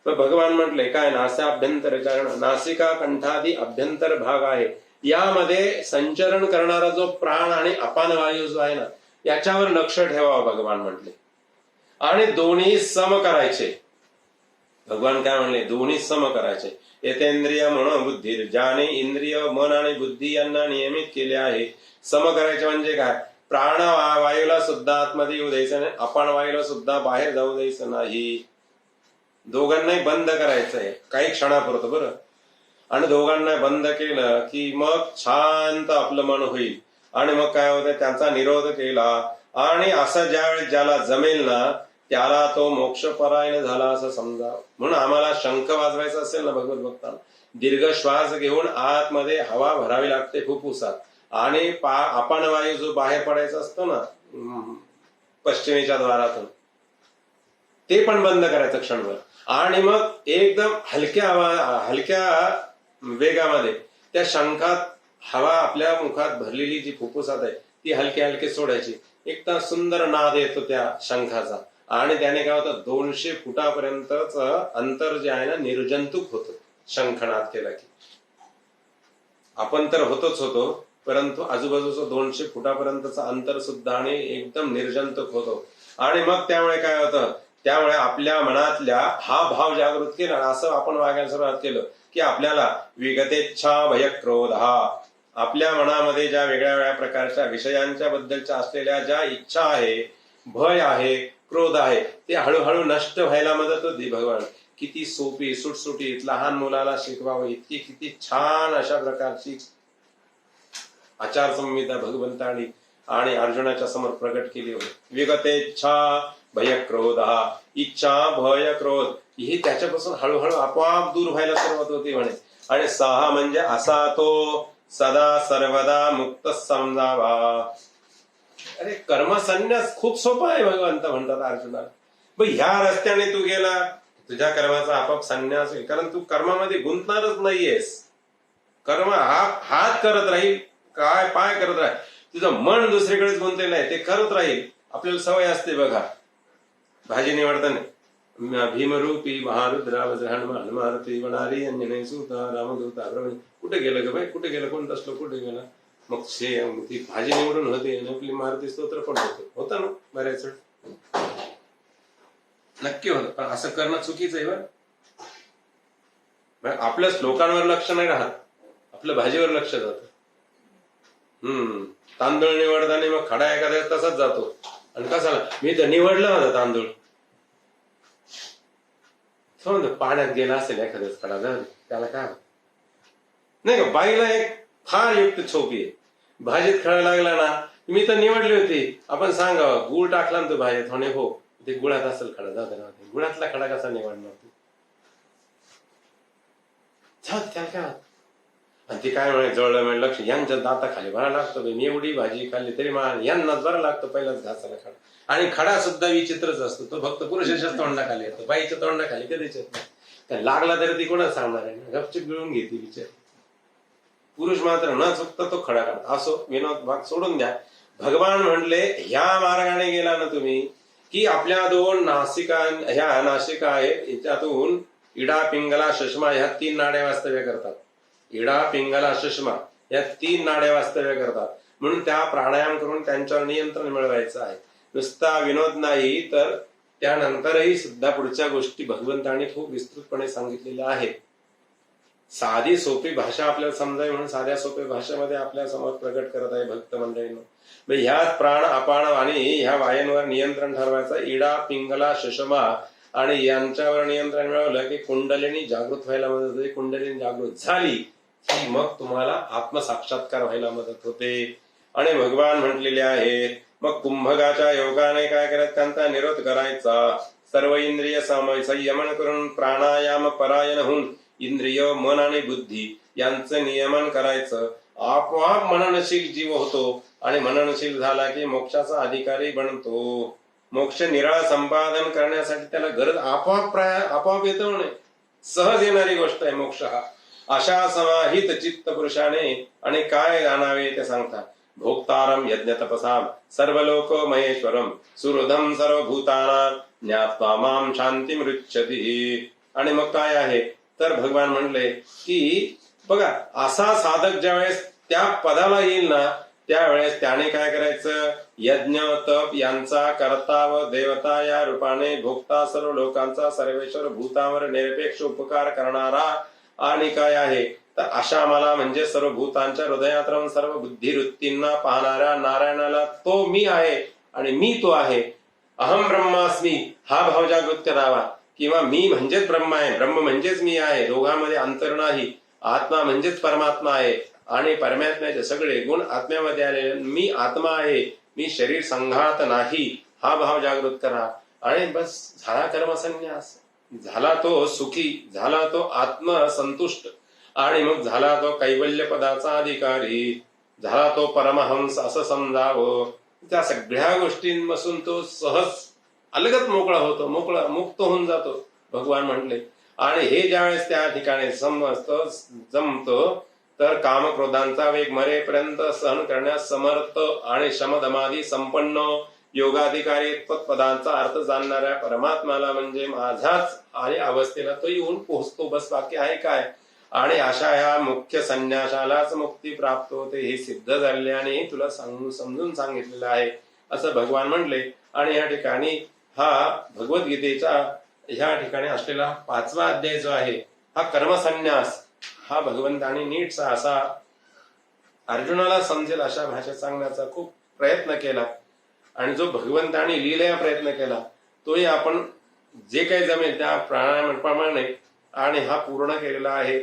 मग भगवान म्हटलंय काय, नासाभ्यंतर कारण नासिका कंठादी अभ्यंतर भाग आहे, यामध्ये संचरण करणारा जो प्राण आणि अपान वायू जो आहे ना याच्यावर लक्ष ठेवावं भगवान म्हटले. आणि दोन्ही सम करायचे. भगवान काय म्हणले, दोन्ही सम करायचे. येतेंद्रिय मनोबुद्धी, ज्याने इंद्रिय मन आणि बुद्धी यांना नियमित केले आहे. सम करायचे म्हणजे काय, प्राण वायूला सुद्धा आतमध्ये येऊ द्यायचं नाही, अपान वायूला सुद्धा बाहेर जाऊ द्यायचं नाही. दोघांनाही बंद करायचंय काही क्षणापुरतं बरं. आणि दोघांना बंद केलं की मग शांत आपलं मन होईल. आणि मग काय होतं, त्यांचा निरोध केला आणि असं ज्यावेळेस ज्याला जमेल ना त्याला तो मोक्षपरायण झाला असं समजा. म्हणून आम्हाला शंख वाजवायचा असेल ना भगवत भक्तांना, दीर्घ श्वास घेऊन आतमध्ये हवा भरावी लागते फुफ्फुसात. आणि अपान वायू जो बाहेर पडायचा असतो ना पश्चिमेच्या द्वारातून ते पण बंद करायचं क्षणभर. आणि मग एकदम हलक्या वेगामध्ये त्या शंखात हवा आपल्या मुखात भरलेली जी फुफ्फुसात आहे ती हलके हलके सोडायची. एकदम सुंदर नाद येतो त्या शंखाचा. आणि त्याने काय होतं, 200 फुटापर्यंतच अंतर जे आहे ना निर्जंतुक होतं शंखनाद केला की. आपण तर होतो परंतु आजूबाजूचं 200 फुटापर्यंतचं अंतर सुद्धा आणि एकदम निर्जंतुक होतो. आणि मग त्यामुळे काय होतं, त्यामुळे आपल्या मनातल्या हा भाव जागृत केला. असं आपण वागायला सुरुवात केलं की आपल्याला विगतेच्छा भय क्रोध, हा आपल्या मनामध्ये ज्या वेगळ्या प्रकारच्या विषयांच्या बद्दलच्या असलेल्या ज्या इच्छा आहे, भय आहे, क्रोध आहे, ते हळूहळू नष्ट व्हायला मदत होती. भगवान किती सोपी सुटसुटीत लहान मुलाला शिकवावं इतकी किती छान अशा प्रकारची आचारसंहिता भगवंतानी आणि अर्जुनाच्या समोर प्रकट केली होती. विगतेच्छा भय क्रोध, हा इच्छा भय क्रोध हे त्याच्यापासून हळूहळू आपोआप दूर व्हायला सुरुवात होती म्हणे. आणि सहा म्हणजे असा तो सदा सर्वदा मुक्त समजावा. अरे कर्मसन्यास खूप सोपा आहे भगवंत म्हणतात अर्जुनाला. ह्या रस्त्याने तू गेला तुझ्या कर्माचा आपोआप संन्यास होईल. कारण तू कर्मामध्ये गुंतणारच नाहीयेस. कर्म हात करत राहील, काय पाय करत राहील, तुझं मन दुसरीकडेच गुंतलेलं आहे ते करत राहील. आपल्याला सवय असते बघा भाजी निवडताना, भीमरूपी महारुद्रा वज्रहनुमान मारुती वनारी अंजने सुता रामदूता प्रभू. कुठे गेलं ग बाई, कुठे गेलं, कोणता श्लोक कुठे गेला. मग ती भाजी निवडून होते आणि आपली मारुती स्तोत्र पण होतं ना बऱ्याच वेळ नक्की होतं. पण असं करणं चुकीचं आहे बरं. आपल्या श्लोकांवर लक्ष नाही राहत, आपलं भाजीवर लक्ष जातं. तांदूळ निवडताना मग खडा एखाद्या तसाच जातो. आणि कसा मी तर निवडला होता तांदूळ, समज पाण्यात गेला असेल एखाद्याच खडा, त्याला काय नाही का. बाईला एक फार युक्त सोपी आहे. भाजीत खडा लागला ना, मी तर निवडली होती, आपण सांगावं गुळ टाकला ना तू भाजीत, म्हणे हो ते गुळात असेल खडा, जाऊ दे. गुळातला खडा कसा निवडणार तू. जाऊ दे, त्याला काय होतं? आणि ते काय म्हणे जवळ म्हणे लक्ष यांच्या दाताखाली भरा लागतो मी एवढी भाजी खाल्ली तरी मला यांनाच बरं लागतं पहिलाच घासाला खडा. आणि खडा सुद्धा विचित्रच असतो, तो फक्त पुरुषाच्याच तोंडाखाली येतो, बाईच्या तोंडाखाली कधीच येत नाही. काय लागला तरी ती कोणाच सांगणार आहे ना, गपचूप गिळून घेते विचार. पुरुष मात्र न चुकता तो खडा काढतो. असो, विनोद भाग सोडून द्या. भगवान म्हटले ह्या मार्गाने गेला ना तुम्ही की आपल्या दोन ह्या नासिका आहेत, याच्यातून इडा पिंगला सुषमा ह्या 3 नाड्या वास्तव्य करतात. इडा पिंगला सुषमा या 3 नाड्या वास्तव्य करतात. म्हणून त्या प्राणायाम करून त्यांच्यावर नियंत्रण मिळवायचं आहे. नुसता विनोद नाही तर त्यानंतरही सुद्धा पुढच्या गोष्टी भगवंतांनी खूप विस्तृतपणे सांगितलेल्या आहेत. साधी सोपी भाषा आपल्याला समजावी म्हणून साध्या सोप्या भाषेमध्ये आपल्या समोर प्रकट करत आहे भक्त मंडळींनो. ह्याच प्राण अपान आणि ह्या वायूंवर नियंत्रण ठरवायचं. इडा पिंगला सुषमा आणि यांच्यावर नियंत्रण मिळवलं की कुंडलिनी जागृत व्हायला मदत होते. कुंडलिनी जागृत झाली की मग तुम्हाला आत्मसाक्षात्कार व्हायला मदत होते. आणि भगवान म्हटलेले आहेत मग कुंभकाच्या योगाने काय करायचं, त्यांचा निरोध करायचा. सर्व इंद्रिय संयमन करून प्राणायाम परायण होऊन इंद्रिय मन आणि बुद्धी यांचं नियमन करायचं. आपोआप मननशील जीव होतो आणि मननशील झाला की मोक्षाचा अधिकारी बनतो. मोक्ष निराळा संपादन करण्यासाठी त्याला गरज आपोआप येतो म्हणे, सहज येणारी गोष्ट आहे मोक्ष हा. अशा समाहित चित्त पुरुषाने आणि काय जाणावे ते सांगतात. भोक्तारम यज्ञ तपसाम सर्वलोक महेश्वरम सुहृदम सर्वभूतानां ज्ञात्वा माम शांती मृच्छति. आणि मग काय आहे तर भगवान म्हणले की बघा असा साधक ज्यावेळेस त्या पदाला येईल ना त्यावेळेस त्याने काय करायचं, यज्ञ तप यांचा करता व देवता या रूपाने भोक्ता सर्व लोकांचा सर्वेश्वर भूतावर निरपेक्ष उपकार करणारा आणि काय आहे तर अशा मला म्हणजे सर्व भूतांच्या हृदयात राहून सर्व बुद्धिवृत्तींना पाहणाऱ्या नारायणाला तो मी आहे आणि मी तो आहे. अहम ब्रह्मास्मी हा भाव जागृत करावा. किंवा मी म्हणजेच ब्रह्म आहे, ब्रह्म म्हणजेच मी आहे, दोघांमध्ये अंतर नाही. आत्मा म्हणजेच परमात्मा आहे आणि परमात्म्याचे सगळे गुण आत्म्यामध्ये आलेले. मी आत्मा आहे, मी शरीर संघात नाही हा भाव जागृत करा. आणि बस झाला कर्मसन्यास, झाला तो सुखी, झाला तो आत्मसंतुष्ट आणि मग झाला तो कैवल्य पदाचा अधिकारी, झाला तो परमहंस असं समजावं. त्या सगळ्या गोष्टींपासून तो सहज अलगत मोकळा होतो, मुक्त होऊन जातो भगवान म्हटले. आणि हे ज्यावेळेस त्या ठिकाणी समजतं जमतं तर कामक्रोधांचा वेग मरेपर्यंत सहन करण्यास समर्थ आणि शमदमादी संपन्न योगाधिकारी पदांचा अर्थ जाणणाऱ्या परमात्माला म्हणजे माझ्याच आणि अवस्थेला तो येऊन पोहोचतो. बस बाकी आहे काय. आणि अशा ह्या मुख्य संन्यासालाच मुक्ती प्राप्त होते हे सिद्ध झाले आणि तुला समजून सांगितलेलं आहे असं भगवान म्हणले. आणि या ठिकाणी हा भगवद्गीतेचा ह्या ठिकाणी असलेला 5वा अध्याय जो आहे हा कर्मसन्यास हा भगवंतांनी नीटसा असा अर्जुनाला समजेल अशा भाषेत सांगण्याचा खूप प्रयत्न केला. आणि जो भगवंतांनी लिहिलेला प्रयत्न केला तोही आपण जे काही जमेल त्या प्राणायामाप्रमाणे आणि हा पूर्ण केलेला आहे.